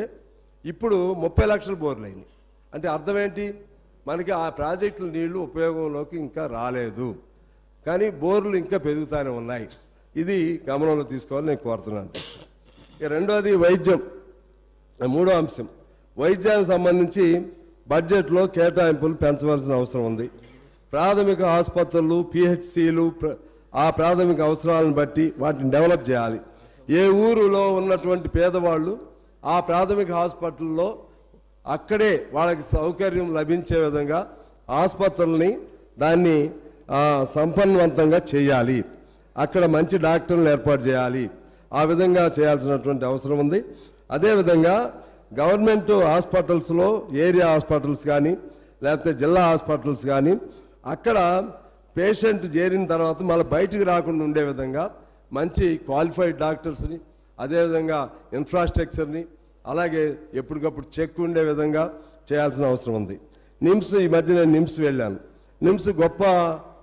Speaker 1: ఇప్పుడు 30 లక్షల బోర్లు అయినాయి. అంటే అర్థం ఏంటి? మనకి ఆ ప్రాజెక్టుల నీళ్లు ఉపయోగంలోకి ఇంకా రాలేదు, కానీ బోర్లు ఇంకా పెరుగుతూనే ఉన్నాయి. ఇది గమనంలో తీసుకోవాలని నేను కోరుతున్నాను. రెండోది వైద్యం, మూడో అంశం. వైద్యానికి సంబంధించి బడ్జెట్లో కేటాయింపులు పెంచవలసిన అవసరం ఉంది. ప్రాథమిక ఆసుపత్రులు, పిహెచ్సిలు ఆ ప్రాథమిక అవసరాలను బట్టి వాటిని డెవలప్ చేయాలి. ఏ ఊరిలో ఉన్నటువంటి పేదవాళ్ళు ఆ ప్రాథమిక హాస్పిటల్లో అక్కడే వాళ్ళకి సౌకర్యం లభించే విధంగా ఆసుపత్రుల్ని దాన్ని సంపన్నవంతంగా చేయాలి. అక్కడ మంచి డాక్టర్లను ఏర్పాటు చేయాలి. ఆ విధంగా చేయాల్సినటువంటి అవసరం ఉంది. అదేవిధంగా గవర్నమెంట్ హాస్పిటల్స్లో ఏరియా హాస్పిటల్స్ కానీ లేకపోతే జిల్లా హాస్పిటల్స్ కానీ అక్కడ పేషెంట్ చేరిన తర్వాత మళ్ళీ బయటికి రాకుండా ఉండే విధంగా మంచి క్వాలిఫైడ్ డాక్టర్స్ని, అదేవిధంగా ఇన్ఫ్రాస్ట్రక్చర్ని, అలాగే ఎప్పటికప్పుడు చెక్ ఉండే విధంగా చేయాల్సిన అవసరం ఉంది. నిమ్స్, ఈ మధ్య నేను నిమ్స్ వెళ్ళాను. నిమ్స్ గొప్ప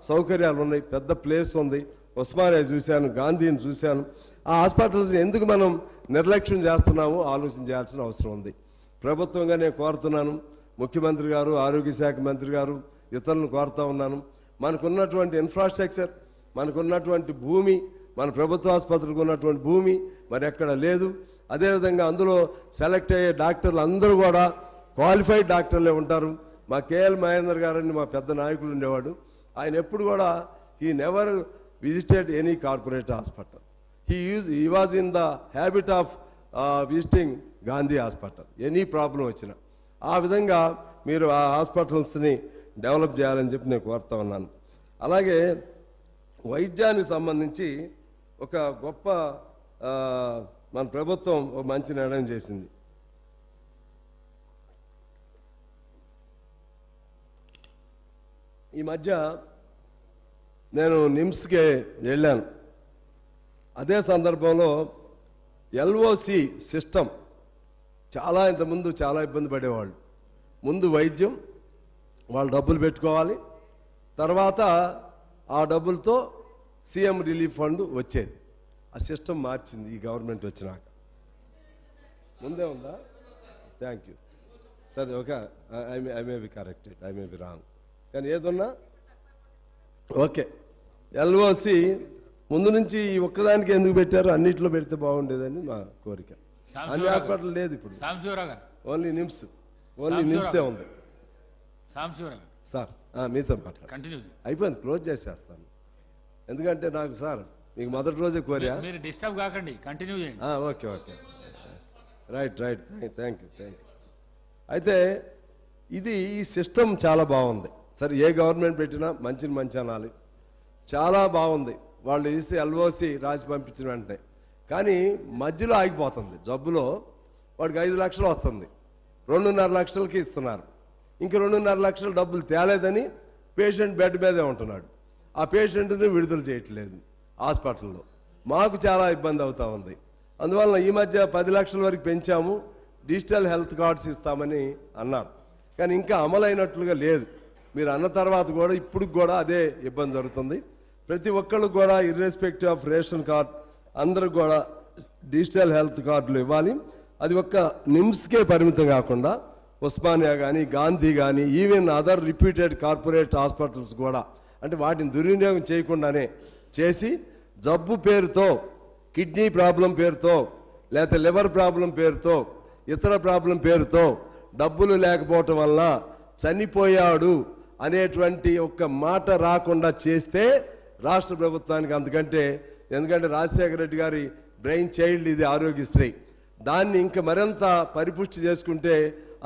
Speaker 1: సౌకర్యాలు ఉన్నాయి, పెద్ద ప్లేస్ ఉంది. ఉస్మానియా చూశాను, గాంధీని చూశాను. ఆ హాస్పిటల్స్ ఎందుకు మనం నిర్లక్ష్యం చేస్తున్నామో ఆలోచన చేయాల్సిన అవసరం ఉంది. ప్రభుత్వంగా నేను కోరుతున్నాను, ముఖ్యమంత్రి గారు, ఆరోగ్య శాఖ మంత్రి గారు, ఇతరులను కోరుతా ఉన్నాను. మనకున్నటువంటి ఇన్ఫ్రాస్ట్రక్చర్, మనకున్నటువంటి భూమి, మన ప్రభుత్వ ఆసుపత్రులకు ఉన్నటువంటి భూమి మరి ఎక్కడ లేదు. అదేవిధంగా అందులో సెలెక్ట్ అయ్యే డాక్టర్లు అందరూ కూడా క్వాలిఫైడ్ డాక్టర్లే ఉంటారు. మా కేఎల్ మహేందర్ గారని మా పెద్ద నాయకుడు ఉండేవాడు. ఆయన ఎప్పుడు కూడా he never visited any corporate hospital. He was in the habit of visiting Gandhi hospital any problem వచ్చినా. ఆ విధంగా మీరు ఆ హాస్పిటల్స్ని డెవలప్ చేయాలని చెప్పి నేను కోరుతా ఉన్నాను. అలాగే వైద్యానికి సంబంధించి ఒక గొప్ప మన ప్రభుత్వం ఒక మంచి నిర్ణయం చేసింది. ఈ మధ్య నేను నిమ్స్కి వెళ్ళాను. అదే సందర్భంలో ఎల్ఓసి సిస్టమ్ ఇంతకుముందు చాలా ఇబ్బంది పడేవాళ్ళు. ముందు వైద్యం వాళ్ళు డబ్బులు పెట్టుకోవాలి, తర్వాత ఆ డబ్బులతో సీఎం రిలీఫ్ ఫండ్ వచ్చేది. ఆ సిస్టమ్ మార్చింది ఈ గవర్నమెంట్ వచ్చినాక. ముందే ఉందా? Thank you sir. Okay, I may be corrected, I may be wrong, కానీ ఏదున్నా ఓకే. ఎల్ఓసి ముందు నుంచి ఈ ఒక్కదానికి ఎందుకు పెట్టారు? అన్నిట్లో పెడితే బాగుండేదని మా కోరిక. అన్ని హాస్పిటల్ లేదు ఇప్పుడు, ఓన్లీ నిమ్సే ఉంది. సార్ మీతో మాట్లాడు, అయిపోయింది, క్లోజ్ చేసేస్తాను. ఎందుకంటే నాకు సార్ మీకు మొదటి రోజే కోరా,
Speaker 2: డిస్టర్బ్ కాకండి, కంటిన్యూ చేయండి.
Speaker 1: Okay okay, right thank you. అయితే ఈ సిస్టమ్ చాలా బాగుంది సార్. ఏ గవర్నమెంట్ పెట్టినా మంచి అనాలి. చాలా బాగుంది. వాళ్ళు వేసి ఎల్ఓసి రాసి పంపించిన వెంటనే, కానీ మధ్యలో ఆగిపోతుంది. జబ్బులో వాడికి 5 లక్షలు వస్తుంది, 2.5 లక్షలకి ఇస్తున్నారు. ఇంక 2.5 లక్షల డబ్బులు తేలేదని పేషెంట్ బెడ్ మీదే ఉంటున్నాడు. ఆ పేషెంట్ని విడుదల చేయట్లేదు హాస్పిటల్లో. మాకు చాలా ఇబ్బంది అవుతా ఉంది. అందువల్ల ఈ మధ్య 10 లక్షల వరకు పెంచాము, డిజిటల్ హెల్త్ కార్డ్స్ ఇస్తామని అన్నారు, కానీ ఇంకా అమలైనట్లుగా లేదు. మీరు అన్న తర్వాత కూడా ఇప్పుడు కూడా అదే ఇబ్బంది జరుగుతుంది. ప్రతి ఒక్కళ్ళకు కూడా ఇర్రెస్పెక్టివ్ ఆఫ్ రేషన్ కార్డ్ అందరికి కూడా డిజిటల్ హెల్త్ కార్డులు ఇవ్వాలి. అది ఒక్క నిమ్స్కే పరిమితం కాకుండా ఉస్మానియా కానీ, గాంధీ కానీ, even other reputed corporate hospitals కూడా, అంటే వాటిని దుర్వినియోగం చేయకుండానే చేసి జబ్బు పేరుతో, కిడ్నీ ప్రాబ్లం పేరుతో, లేకపోతే లివర్ ప్రాబ్లం పేరుతో, ఇతర ప్రాబ్లం పేరుతో డబ్బులు లేకపోవటం వల్ల చనిపోయాడు అనేటువంటి ఒక్క మాట రాకుండా చేస్తే రాష్ట్ర ప్రభుత్వానికి ఎందుకంటే రాజశేఖర రెడ్డి గారి బ్రెయిన్ చైల్డ్ ఇది ఆరోగ్యశ్రీ. దాన్ని ఇంకా మరింత పరిపుష్టి చేసుకుంటే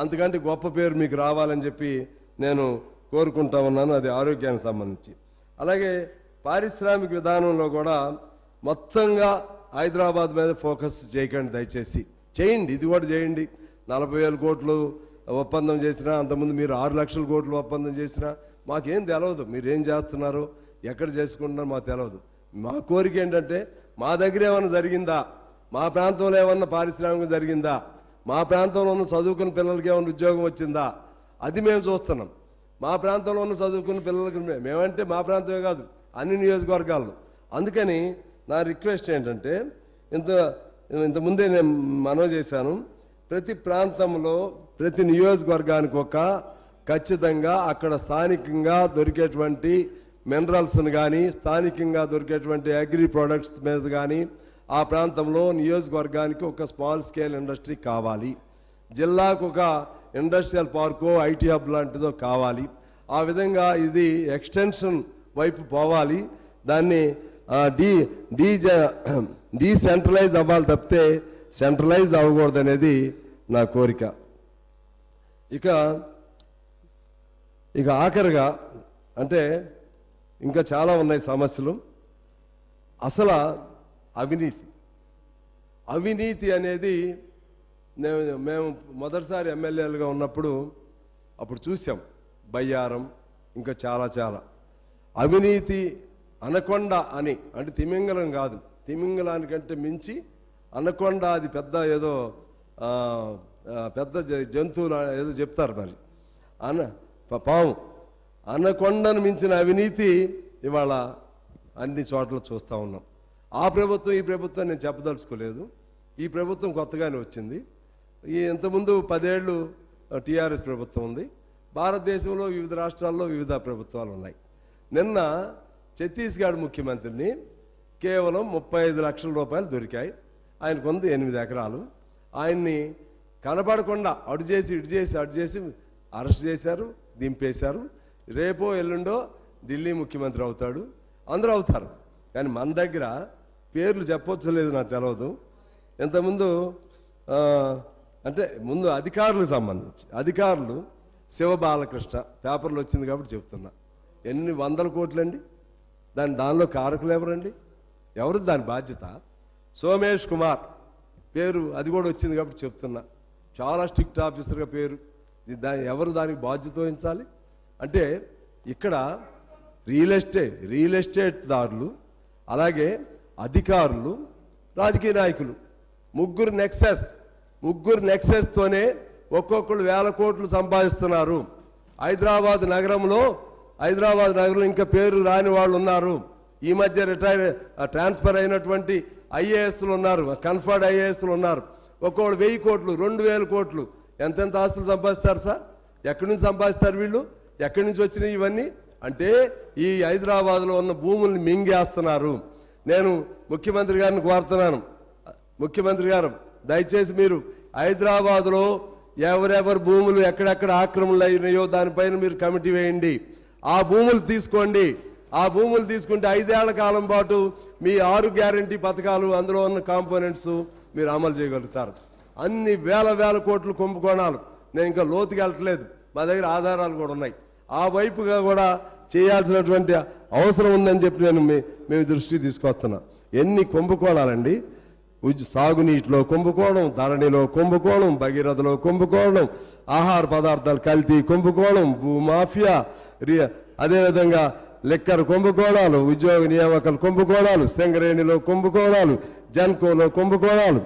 Speaker 1: అంతకంటే గొప్ప పేరు మీకు రావాలని చెప్పి నేను కోరుకుంటా ఉన్నాను. అది ఆరోగ్యానికి సంబంధించి. అలాగే పారిశ్రామిక విధానంలో కూడా మొత్తంగా హైదరాబాద్ మీద ఫోకస్ చేయకండి, దయచేసి చేయండి, ఇది కూడా చేయండి. 40,000 కోట్లు ఒప్పందం చేసినా, అంతకుముందు మీరు 6 లక్షల కోట్లు ఒప్పందం చేసినా మాకేం తెలియదు. మీరేం చేస్తున్నారో ఎక్కడ చేసుకుంటున్నారో మాకు తెలియదు. మా కోరిక ఏంటంటే మా దగ్గర ఏమన్నా జరిగిందా, మా ప్రాంతంలో ఏమన్నా పారిశ్రామికం జరిగిందా, మా ప్రాంతంలో ఉన్న చదువుకున్న పిల్లలకి ఏమైనా ఉద్యోగం వచ్చిందా, అది మేము చూస్తున్నాం. మా ప్రాంతంలో ఉన్న చదువుకున్న పిల్లలకి మేమంటే మా ప్రాంతమే కాదు, అన్ని నియోజకవర్గాల్లో. అందుకని నా రిక్వెస్ట్ ఏంటంటే ఇంతకుముందే నేను మనవి చేశాను, ప్రతి ప్రాంతంలో ప్రతి నియోజకవర్గానికి ఖచ్చితంగా అక్కడ స్థానికంగా దొరికేటువంటి మినరల్స్ని కానీ, స్థానికంగా దొరికేటువంటి అగ్రి ప్రొడక్ట్స్ మీద కానీ ఆ ప్రాంతంలో నియోజకవర్గానికి ఒక స్మాల్ స్కేల్ ఇండస్ట్రీ కావాలి. జిల్లాకు ఒక ఇండస్ట్రియల్ పార్కో ఐటీ హబ్ లాంటిదో కావాలి. ఆ విధంగా ఇది ఎక్స్టెన్షన్ వైపు పోవాలి. దాన్ని డీసెంట్రలైజ్ అవ్వాలి తప్పితే సెంట్రలైజ్ అవ్వకూడదు అనేది నా కోరిక. ఇక ఆఖరిగా అంటే ఇంకా చాలా ఉన్నాయి సమస్యలు. అసలు అవినీతి అనేది మేము మొదటిసారి ఎమ్మెల్యేలుగా ఉన్నప్పుడు అప్పుడు చూసాం. బయ్యారం ఇంకా చాలా అవినీతి అనకొండ అని, అంటే తిమింగలం కాదు, తిమింగలానికంటే మించి అనకొండ, అది పెద్ద ఏదో పెద్ద జంతువులు ఏదో చెప్తారు మరి, పాము. అనకొండను మించిన అవినీతి ఇవాళ అన్ని చోట్ల చూస్తూ ఉన్నాం. ఆ ప్రభుత్వం ఈ ప్రభుత్వం నేను చెప్పదలుచుకోలేదు. ఈ ప్రభుత్వం కొత్తగానే వచ్చింది. ఇంతకుముందు 10 ఏళ్ళు టీఆర్ఎస్ ప్రభుత్వం ఉంది. భారతదేశంలో వివిధ రాష్ట్రాల్లో వివిధ ప్రభుత్వాలు ఉన్నాయి. నిన్న ఛత్తీస్గఢ్ ముఖ్యమంత్రిని కేవలం 35 లక్షల రూపాయలు దొరికాయి. ఆయనకు ఉంది 8 ఎకరాలు. ఆయన్ని కనపడకుండా అటు చేసి అరెస్ట్ చేశారు, దింపేశారు. రేపో ఎల్లుండో ఢిల్లీ ముఖ్యమంత్రి అవుతాడు, అందరూ అవుతారు. కానీ మన దగ్గర పేర్లు చెప్పొచ్చు లేదు, నాకు తెలియదు. ఇంతకుముందు అంటే ముందు అధికారులకు సంబంధించి అధికారులు శివబాలకృష్ణ పేపర్లు వచ్చింది కాబట్టి చెప్తున్నా, ఎన్ని 100 కోట్లండి. దానిలో కారకులు ఎవరండి? ఎవరు దాని బాధ్యత? సోమేష్ కుమార్ పేరు అది కూడా వచ్చింది కాబట్టి చెప్తున్నా, చాలా స్ట్రిక్ట్ ఆఫీసర్గా పేరు. ఎవరు దానికి బాధ్యత వహించాలి? అంటే ఇక్కడ రియల్ ఎస్టేట్ దారులు, అలాగే అధికారులు, రాజకీయ నాయకులు ముగ్గురు నెక్సెస్తోనే ఒక్కొక్కరు 1000 కోట్లు సంపాదిస్తున్నారు. హైదరాబాద్ నగరంలో ఇంకా పేరు రాని వాళ్ళు ఉన్నారు. ఈ మధ్య ట్రాన్స్ఫర్ అయినటువంటి ఐఏఎస్లు ఉన్నారు, కన్ఫర్డ్ ఐఏఎస్లు ఉన్నారు. ఒక్కొక్కడు 1000 కోట్లు, 2000 కోట్లు ఎంతెంత ఆస్తులు సంపాదిస్తారు సార్? ఎక్కడి నుంచి సంపాదిస్తారు వీళ్ళు? ఎక్కడి నుంచి వచ్చినాయి ఇవన్నీ? అంటే ఈ హైదరాబాద్లో ఉన్న భూముల్ని మింగేస్తున్నారు. నేను ముఖ్యమంత్రి గారిని కోరుతున్నాను, ముఖ్యమంత్రి గారు దయచేసి మీరు హైదరాబాద్లో ఎవరెవరు భూములు ఎక్కడెక్కడ ఆక్రమణలు అయినాయో దానిపైన మీరు కమిటీ వేయండి. ఆ భూములు తీసుకోండి. ఆ భూములు తీసుకుంటే 5 ఏళ్ల కాలం పాటు మీ 6 గ్యారంటీ పథకాలు, అందులో ఉన్న కాంపోనెంట్స్ మీరు అమలు చేయగలుగుతారు. అన్ని వేల కోట్లు కుంభకోణాలు. నేను ఇంకా లోతుకి వెళ్ళట్లేదు, మా దగ్గర ఆధారాలు కూడా ఉన్నాయి. ఆ వైపుగా కూడా చేయాల్సినటువంటి అవసరం ఉందని చెప్పి మేము దృష్టి తీసుకొస్తున్నా. ఎన్ని కుంభకోణాలండి! సాగునీటిలో కుంభకోణం, ధరణిలో కుంభకోణం, భగీరథలో కుంభకోణం, ఆహార పదార్థాలు కల్తీ కుంభకోణం, భూమాఫియా, అదేవిధంగా లిక్కర్ కుంభకోణాలు, ఉద్యోగ నియామకాల కుంభకోణాలు, సింగరేణిలో కుంభకోణాలు, జన్కోలో కుంభకోణాలు.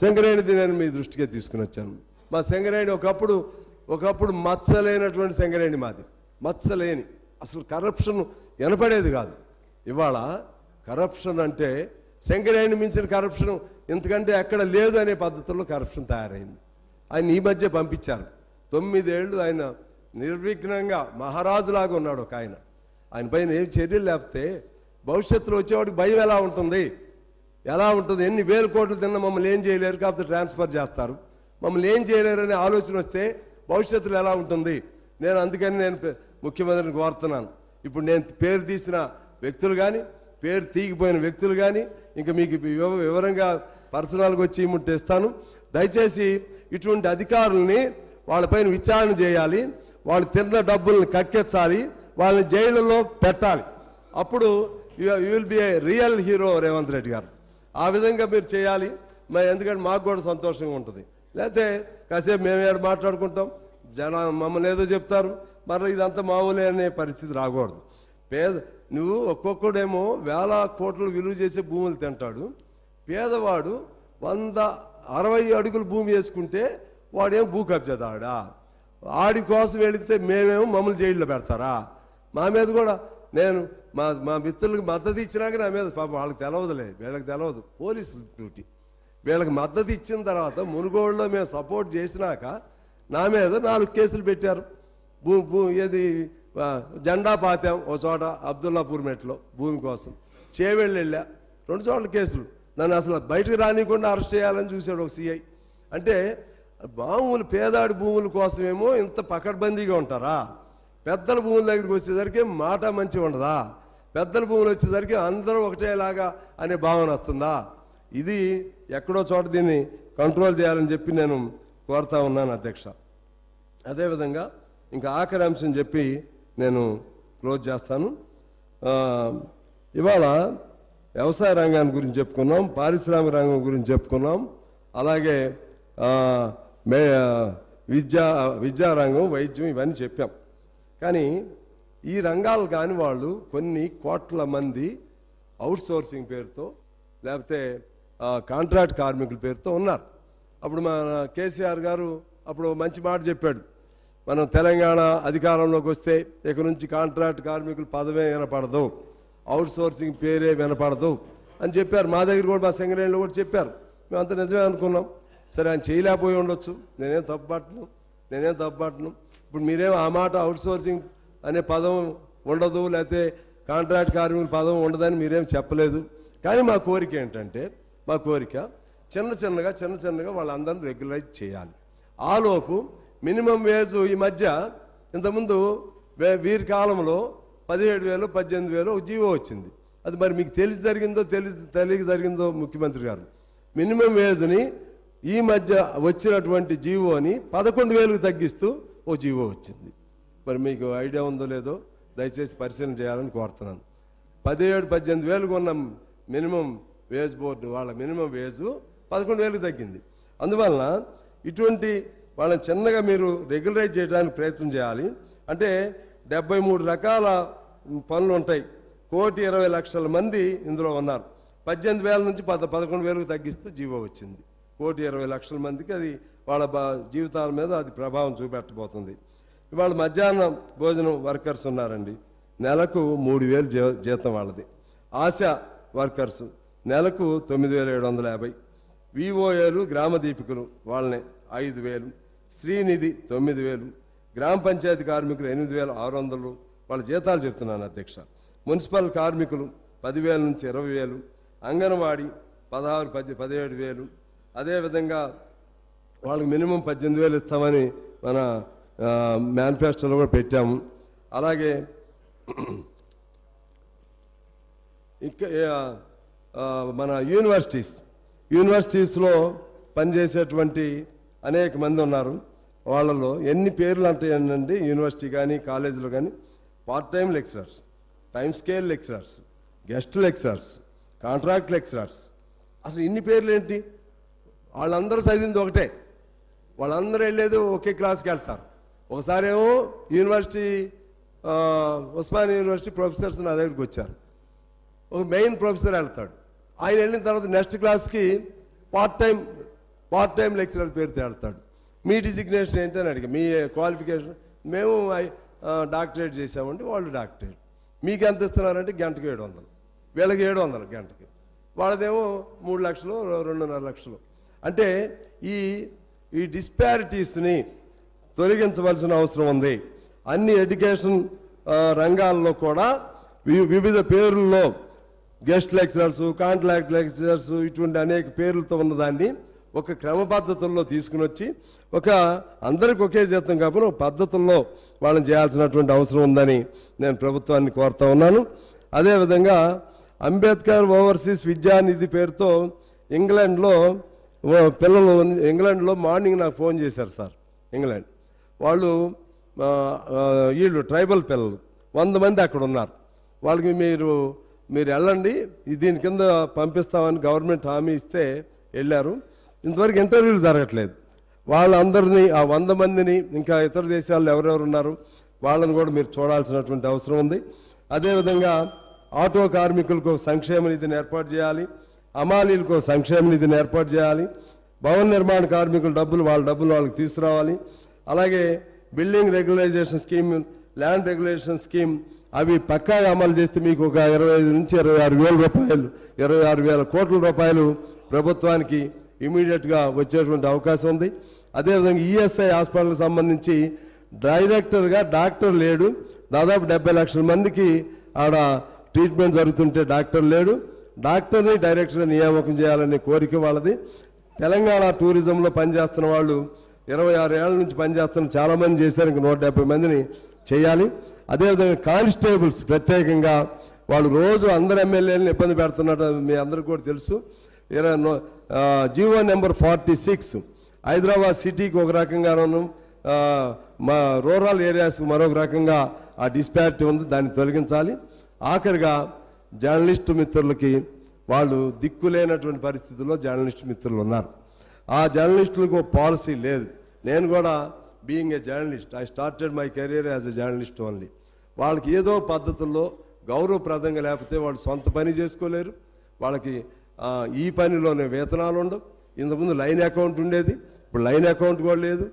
Speaker 1: సింగరేణిది నేను మీ దృష్టికే తీసుకుని వచ్చాను. మా సింగరేణి ఒకప్పుడు మచ్చలేనటువంటి సింగరేణి మాది, మచ్చలేని, అసలు కరప్షన్ వినపడేది కాదు. ఇవాళ కరప్షన్ అంటే సింగరేణి మించిన కరప్షన్ ఎందుకంటే ఎక్కడ లేదు అనే పద్ధతుల్లో కరప్షన్ తయారైంది. ఆయన ఈ మధ్య పంపించారు. 9 ఏళ్ళు ఆయన నిర్విఘ్నంగా మహారాజులాగా ఉన్నాడు ఒక ఆయన. ఆయన పైన ఏం చర్యలు లేకపోతే భవిష్యత్తులో వచ్చేవాడికి భయం ఎలా ఉంటుంది? ఎన్ని 1000 కోట్లు తిన్నా మమ్మల్ని ఏం చేయలేరు, కాకపోతే ట్రాన్స్ఫర్ చేస్తారు. మమ్మల్ని ఏం చేయలేరు అనే ఆలోచన వస్తే భవిష్యత్తులో ఎలా ఉంటుంది? అందుకని నేను ముఖ్యమంత్రిని కోరుతున్నాను. ఇప్పుడు నేను పేరు తీసిన వ్యక్తులు కానీ, పేరు తీగిపోయిన వ్యక్తులు కానీ, ఇంకా మీకు వివరంగా పర్సనల్గా వచ్చి ఇస్తాను. దయచేసి ఇటువంటి అధికారుల్ని వాళ్ళపైన విచారణ చేయాలి. వాళ్ళు తిన్న డబ్బుల్ని కక్కెచ్చాలి, వాళ్ళని జైళ్ళలో పెట్టాలి. అప్పుడు you will be A real hero Revanth Reddy గారు. ఆ విధంగా మీరు చేయాలి. ఎందుకంటే మాకు కూడా సంతోషంగా ఉంటుంది. లేకపోతే కాసేపు మేము ఏడు మాట్లాడుకుంటాం, మమ్మల్ని ఏదో చెప్తారు, మరి ఇదంతా మామూలే అనే పరిస్థితి రాకూడదు. నువ్వు ఒక్కొక్కడేమో వేల కోట్లు విలువ చేసే భూములు తింటాడు. పేదవాడు 160 అడుగులు భూమి వేసుకుంటే వాడేమో భూ కబ్జాదాడా? ఆడి కోసం వెళితే మేమేమో మమ్మల్ని జైల్లో పెడతారా? మా మీద కూడా నేను మా మిత్రులకు మద్దతు ఇచ్చినాక నా మీద పాపం వాళ్ళకి తెలవదులే, వీళ్ళకి తెలవదు, పోలీసులు డ్యూటీ. వీళ్ళకి మద్దతు ఇచ్చిన తర్వాత మునుగోడులో మేము సపోర్ట్ చేసినాక నా మీద 4 కేసులు పెట్టారు. ఏది జెండా పాతాం ఓ చోట అబ్దుల్లాపూర్ మెట్లో భూమి కోసం, చేవెళ్ళు వెళ్ళా 2 చోట్ల కేసులు. నన్ను అసలు బయటకు రానికుండా అరెస్ట్ చేయాలని చూశాడు ఒక సిఐ. అంటే భూములు, పేదాడి భూముల కోసమేమో ఇంత పకడ్బందీగా ఉంటారా? పెద్దల భూముల దగ్గరికి వచ్చేసరికి మాట మంచిగా ఉండదా? పెద్దల భూములు వచ్చేసరికి అందరూ ఒకటేలాగా అనే భావన వస్తుందా? ఇది ఎక్కడో చోట దీన్ని కంట్రోల్ చేయాలని చెప్పి నేను కోరుతా ఉన్నాను అధ్యక్ష. అదేవిధంగా ఇంకా ఆఖరి అంశం చెప్పి నేను క్లోజ్ చేస్తాను. ఇవాళ వ్యవసాయ రంగాన్ని గురించి చెప్పుకున్నాం, పారిశ్రామిక రంగం గురించి చెప్పుకున్నాం, అలాగే విద్యారంగం, వైద్యం ఇవన్నీ చెప్పాం. కానీ ఈ రంగాలు కాని వాళ్ళు కొన్ని కోట్ల మంది అవుట్ సోర్సింగ్ పేరుతో లేకపోతే కాంట్రాక్ట్ కార్మికుల పేరుతో ఉన్నారు. అప్పుడు మన కేసీఆర్ గారు అప్పుడు మంచి మాట చెప్పాడు, మనం తెలంగాణ అధికారంలోకి వస్తే ఇక నుంచి కాంట్రాక్ట్ కార్మికుల పదవే వినపడదు, అవుట్ సోర్సింగ్ పేరే వినపడదు అని చెప్పారు. మా దగ్గర కూడా, మా సింగరేణిలో కూడా చెప్పారు. మేమంతా నిజమే అనుకున్నాం. సరే, ఆయన చేయలేకపోయి ఉండొచ్చు, నేనేం తప్పుపట్టను. ఇప్పుడు మీరేం ఆ మాట అవుట్ సోర్సింగ్ అనే పదం ఉండదు, లేకపోతే కాంట్రాక్ట్ కార్మికుల పదం ఉండదని మీరేం చెప్పలేదు. కానీ మా కోరిక ఏంటంటే, చిన్న చిన్నగా వాళ్ళందరినీ రెగ్యులైజ్ చేయాలి. ఆలోపు మినిమం వేజ్ ఈ మధ్య ఇంతకుముందు వీరి కాలంలో 17,000 18,000 ఒక జీవో వచ్చింది. అది మరి మీకు తెలియక జరిగిందో ముఖ్యమంత్రి గారు మినిమం వేజ్ని ఈ మధ్య వచ్చినటువంటి జీవోని 11,000కు తగ్గిస్తూ ఓ జీవో వచ్చింది. మరి మీకు ఐడియా ఉందో లేదో దయచేసి పరిశీలన చేయాలని కోరుతున్నాను. 17,000-18,000కు ఉన్న మినిమం వేజ్ బోర్డు వాళ్ళ మినిమం వేజ్ 11,000కు తగ్గింది. అందువలన ఇటువంటి వాళ్ళని చిన్నగా మీరు రెగ్యులరైజ్ చేయడానికి ప్రయత్నం చేయాలి. అంటే 73 రకాల పనులు ఉంటాయి. 1,20,00,000 మంది ఇందులో ఉన్నారు. 18,000 నుంచి 11,000కు తగ్గిస్తూ జీవో వచ్చింది. 1,20,00,000 మందికి అది వాళ్ళ జీవితాల మీద అది ప్రభావం చూపెట్టబోతుంది. ఇవాళ మధ్యాహ్న భోజనం వర్కర్స్ ఉన్నారండి, నెలకు 3,000 జీతం వాళ్ళది. ఆశా వర్కర్స్ నెలకు 9,750. విఓఏలు, గ్రామ దీపికలు వాళ్ళని 5,000. శ్రీనిధి 9,000. గ్రామ పంచాయతీ కార్మికులు 8,600 వాళ్ళ జీతాలు చెప్తున్నాను అధ్యక్ష. మున్సిపల్ కార్మికులు 10,000 నుంచి 20,000. అంగన్వాడీ 17,000. అదేవిధంగా వాళ్ళకి మినిమం 18,000 ఇస్తామని మన మేనిఫెస్టోలో కూడా పెట్టాము. అలాగే మన యూనివర్సిటీస్లో పనిచేసేటువంటి అనేక మంది ఉన్నారు. వాళ్ళలో ఎన్ని పేర్లు అంటాయండి యూనివర్సిటీ కానీ కాలేజీలో కానీ? Part time lecturers, time scale lecturers, guest lecturers, contract lecturers. అసలు ఇన్ని పేర్లు ఏంటి? వాళ్ళందరూ చదివింది ఒకటే, వాళ్ళందరూ వెళ్ళేది ఒకే క్లాస్కి వెళ్తారు. ఒకసారి ఏమో యూనివర్సిటీ ఉస్మానియా యూనివర్సిటీ ప్రొఫెసర్స్ నా దగ్గరికి వచ్చారు. ఒక మెయిన్ ప్రొఫెసర్ వెళ్తాడు, ఆయన వెళ్ళిన తర్వాత నెక్స్ట్ క్లాస్కి పార్ట్ టైం లెక్చరర్ పేరుతో వెళ్తాడు. మీ డిజిగ్నేషన్ ఏంటి అని అడిగా, మీ క్వాలిఫికేషన్? మేము డాక్టరేట్ చేసామండి. వాళ్ళు డాక్టరేట్. మీకు ఎంత ఇస్తున్నారంటే గంటకు 700, వీళ్ళకి 700 గంటకి. వాళ్ళదేమో 3 లక్షలు 2.5 లక్షలు. అంటే ఈ డిస్పారిటీస్ని తొలగించవలసిన అవసరం ఉంది. అన్ని ఎడ్యుకేషన్ రంగాల్లో కూడా వివిధ పేర్లలో గెస్ట్ లెక్చరర్స్, కాంట్రాక్ట్ లెక్చరర్స్ ఇటువంటి అనేక పేర్లతో ఉన్నదాన్ని ఒక క్రమ పద్ధతుల్లో తీసుకుని వచ్చి అందరికి ఒకే జీతం కాకుండా ఒక పద్ధతుల్లో వాళ్ళని చేయాల్సినటువంటి అవసరం ఉందని నేను ప్రభుత్వాన్ని కోరుతా ఉన్నాను. అదేవిధంగా అంబేద్కర్ ఓవర్సీస్ విద్యానిధి పేరుతో ఇంగ్లాండ్లో పిల్లలు, ఇంగ్లాండ్లో మార్నింగ్ నాకు ఫోన్ చేశారు సార్. ఇంగ్లాండ్ వాళ్ళు వీళ్ళు ట్రైబల్ పిల్లలు 100 మంది అక్కడ ఉన్నారు. వాళ్ళకి మీరు మీరు వెళ్ళండి దీని కింద పంపిస్తామని గవర్నమెంట్ హామీ ఇస్తే వెళ్ళారు. ఇంతవరకు ఇంటర్వ్యూలు జరగట్లేదు. వాళ్ళందరినీ ఆ 100 మందిని ఇంకా ఇతర దేశాల్లో ఎవరెవరు ఉన్నారు వాళ్ళని కూడా మీరు చూడాల్సినటువంటి అవసరం ఉంది. అదేవిధంగా ఆటో కార్మికులకు సంక్షేమ నిధిని ఏర్పాటు చేయాలి, అమాలీలకు సంక్షేమ నిధిని ఏర్పాటు చేయాలి, భవన నిర్మాణ కార్మికుల డబ్బులు వాళ్ళ డబ్బులు వాళ్ళకి తీసుకురావాలి. అలాగే building regularisation scheme, land regulation scheme అవి పక్కాగా అమలు చేస్తే మీకు ఒక 25 నుంచి 26 వేల రూపాయలు 26 వేల కోట్ల రూపాయలు ప్రభుత్వానికి ఇమీడియట్గా వచ్చేటువంటి అవకాశం ఉంది. అదేవిధంగా ఈఎస్ఐ హాస్పిటల్కి సంబంధించి డైరెక్టర్గా డాక్టర్ లేడు. దాదాపు 70 లక్షల మందికి ఆడ ట్రీట్మెంట్ జరుగుతుంటే డాక్టర్ లేడు. డాక్టర్ని డైరెక్టర్గా నియామకం చేయాలనే కోరిక వాళ్ళది. తెలంగాణ టూరిజంలో పనిచేస్తున్న వాళ్ళు 26 ఏళ్ల నుంచి పనిచేస్తున్న చాలామంది చేశారు, ఇంకా 170 మందిని చేయాలి. అదేవిధంగా కానిస్టేబుల్స్ ప్రత్యేకంగా వాళ్ళు రోజు అందరు ఎమ్మెల్యేలను ఇబ్బంది పెడుతున్నట్టు మీ అందరికీ కూడా తెలుసు. జీవో నెంబర్ 46 హైదరాబాద్ సిటీకి ఒక రకంగాను మా రూరల్ ఏరియాస్కి మరొక రకంగా ఆ డిస్పారిటీ ఉంది, దాన్ని తొలగించాలి. ఆఖరిగా జర్నలిస్టు మిత్రులకి వాళ్ళు దిక్కులేనటువంటి పరిస్థితుల్లో జర్నలిస్టు మిత్రులు ఉన్నారు. ఆ జర్నలిస్టులకు పాలసీ లేదు. నేను కూడా being a journalist, I started my career as a journalist only. వాళ్ళకి ఏదో పద్ధతుల్లో గౌరవప్రదంగా లేకపోతే వాళ్ళు సొంత పని చేసుకోలేరు. వాళ్ళకి ఈ పనిలోనే వేతనాలు ఉండవు. ఇంతకుముందు లైన్ అకౌంట్ ఉండేది, ఇప్పుడు లైన్ అకౌంట్ కూడా లేదు.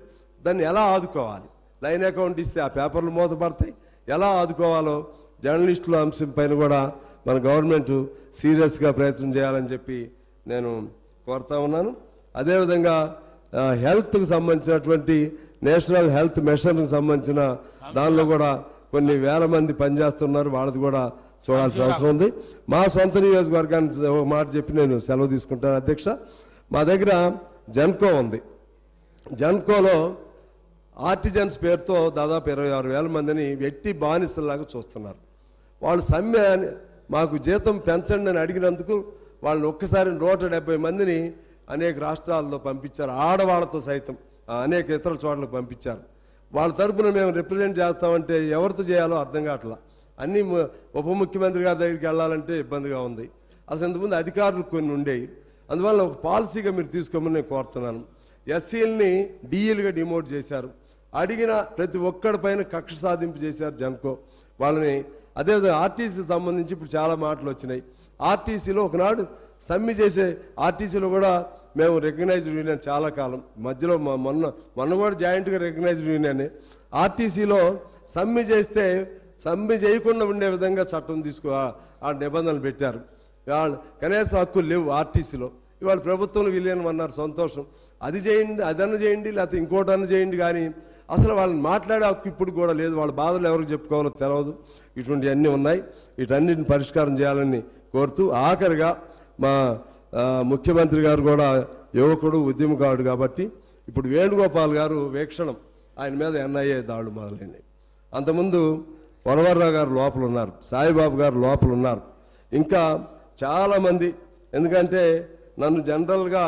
Speaker 1: దాన్ని ఎలా ఆదుకోవాలి? లైన్ అకౌంట్ ఇస్తే ఆ పేపర్లు మూతపడతాయి. ఎలా ఆదుకోవాలో జర్నలిస్టుల అంశం పైన కూడా మన గవర్నమెంట్ సీరియస్గా ప్రయత్నం చేయాలని చెప్పి నేను కోరుతా ఉన్నాను. అదేవిధంగా హెల్త్కి సంబంధించినటువంటి నేషనల్ హెల్త్ మిషన్కి సంబంధించిన దానిలో కూడా కొన్ని వేల మంది పనిచేస్తున్నారు, వాళ్ళది కూడా చూడాల్సిన అవసరం ఉంది. మా సొంత నియోజకవర్గానికి ఒక మాట చెప్పి నేను సెలవు తీసుకుంటాను అధ్యక్ష. మా దగ్గర జెన్కో ఉంది. జెన్కోలో ఆర్టిజన్స్ పేరుతో దాదాపు 26,000 మందిని వ్యక్తి బానిసలాగా చూస్తున్నారు. వాళ్ళు సమ్మె మాకు జీతం పెంచండి అని అడిగినందుకు వాళ్ళని ఒక్కసారి 170 మందిని అనేక రాష్ట్రాల్లో పంపించారు, ఆడవాళ్లతో సైతం అనేక ఇతర చోట్లకు పంపించారు. వాళ్ళ తరపున మేము రిప్రజెంట్ చేస్తామంటే ఎవరితో చేయాలో అర్థం కావట్లా. అన్ని ఉప ముఖ్యమంత్రి గారి దగ్గరికి వెళ్ళాలంటే ఇబ్బందిగా ఉంది. అసలు ఇంతకుముందు అధికారులు కొన్ని ఉండేవి. అందువల్ల ఒక పాలసీగా మీరు తీసుకోమని నేను కోరుతున్నాను. ఎస్సీలని డిఈలుగా డిమోట్ చేశారు. అడిగిన ప్రతి ఒక్కడి పైన కక్ష సాధింపు చేశారు జెన్కో వాళ్ళని. అదేవిధంగా ఆర్టీసీకి సంబంధించి ఇప్పుడు చాలా మాటలు వచ్చినాయి. ఆర్టీసీలో ఒకనాడు సమ్మె చేసే ఆర్టీసీలో కూడా మేము రికగ్నైజ్డ్ యూనియన్ చాలా కాలం, మధ్యలో మొన్న కూడా జాయింట్గా రికగ్నైజ్డ్ యూనియన్. ఆర్టీసీలో సమ్మె చేస్తే సమ్మె చేయకుండా ఉండే విధంగా చట్టం ఆ నిబంధనలు పెట్టారు. వాళ్ళు కనీస హక్కులు లేవు ఆర్టీసీలో. ఇవాళ ప్రభుత్వంలో విలీనం అన్నారు, సంతోషం. అది చేయండి, అదన్నా చేయండి, లేకపోతే ఇంకోటన్నా చేయండి, కానీ అసలు వాళ్ళని మాట్లాడే హక్కు ఇప్పుడు కూడా లేదు. వాళ్ళ బాధలు ఎవరికి చెప్పుకోవాలో తెలియదు. ఇటువంటివన్నీ ఉన్నాయి. వీటన్నిటిని పరిష్కారం చేయాలని కోరుతూ ఆఖరిగా మా ముఖ్యమంత్రి గారు కూడా యువకుడు, ఉద్యమకారుడు కాబట్టి ఇప్పుడు వేణుగోపాల్ గారు వీక్షణం, ఆయన మీద ఎన్ఐఏ దాడులు మొదలైనవి. అంతకుముందు వరవర్రావు గారు లోపల ఉన్నారు, సాయిబాబు గారు లోపల ఉన్నారు, ఇంకా చాలామంది. ఎందుకంటే నన్ను జనరల్గా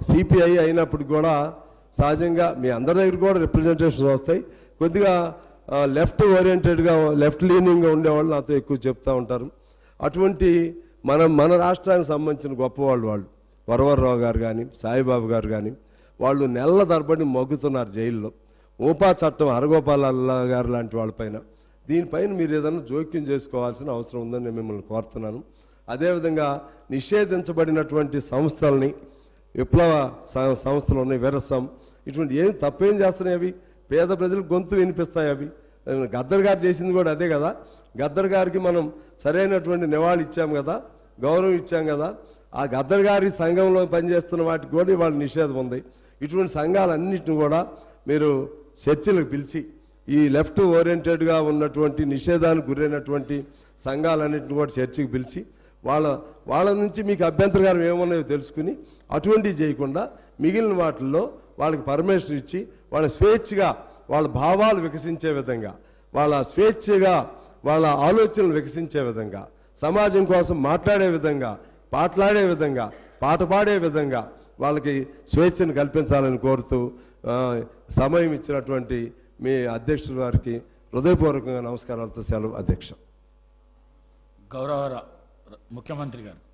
Speaker 1: సిపిఐ అయినప్పుడు కూడా సహజంగా మీ అందరి దగ్గర కూడా రిప్రజెంటేషన్స్ వస్తాయి. కొద్దిగా లెఫ్ట్ ఓరియంటెడ్గా, లెఫ్ట్ లీనింగ్గా ఉండేవాళ్ళు నాతో ఎక్కువ చెప్తూ ఉంటారు. అటువంటి మన రాష్ట్రానికి సంబంధించిన గొప్పవాళ్ళు వాళ్ళు, వరవర్రావు గారు కానీ సాయిబాబు గారు కానీ, వాళ్ళు నెలల తరబడి మొగ్గుతున్నారు జైల్లో. ఊపా చట్టం హరగోపాల్ గారు లాంటి వాళ్ళపైన, దీనిపైన మీరు ఏదైనా జోక్యం చేసుకోవాల్సిన అవసరం ఉందని నేను మిమ్మల్ని కోరుతున్నాను. అదేవిధంగా నిషేధించబడినటువంటి సంస్థలని, విప్లవ సంస్థలు ఉన్నాయి, విరసం, ఇటువంటి ఏం తప్పేం చేస్తున్నాయి అవి? పేద ప్రజలకు గొంతు వినిపిస్తాయి అవి. గద్దర్ గారు చేసింది కూడా అదే కదా. గద్దర్ గారికి మనం సరైనటువంటి నివాళి ఇచ్చాం కదా, గౌరవం ఇచ్చాం కదా. ఆ గద్దర్ గారి సంఘంలో పనిచేస్తున్న వాటికి కూడా ఇవాళ నిషేధం ఉంది. ఇటువంటి సంఘాలన్నింటిని కూడా మీరు చర్చలకు పిలిచి, ఈ లెఫ్ట్ ఓరియంటెడ్గా ఉన్నటువంటి నిషేధానికి గురైనటువంటి సంఘాలన్నింటిని కూడా చర్చకు పిలిచి వాళ్ళ నుంచి మీకు అభ్యంతరకారం ఏమున్నాయో తెలుసుకుని అటువంటివి చేయకుండా మిగిలిన వాటిల్లో వాళ్ళకి పర్మిషన్ ఇచ్చి వాళ్ళ స్వేచ్ఛగా వాళ్ళ భావాలు వికసించే విధంగా, వాళ్ళ స్వేచ్ఛగా వాళ్ళ ఆలోచనలు వికసించే విధంగా, సమాజం కోసం మాట్లాడే విధంగా, పాటలాడే విధంగా, పాట పాడే విధంగా వాళ్ళకి స్వేచ్ఛను కల్పించాలని కోరుతూ సమయం ఇచ్చినటువంటి మీ అధ్యక్షుల వారికి హృదయపూర్వకంగా నమస్కారాలతో సెలవు అధ్యక్ష.
Speaker 2: గౌరవ ముఖ్యమంత్రి గారు.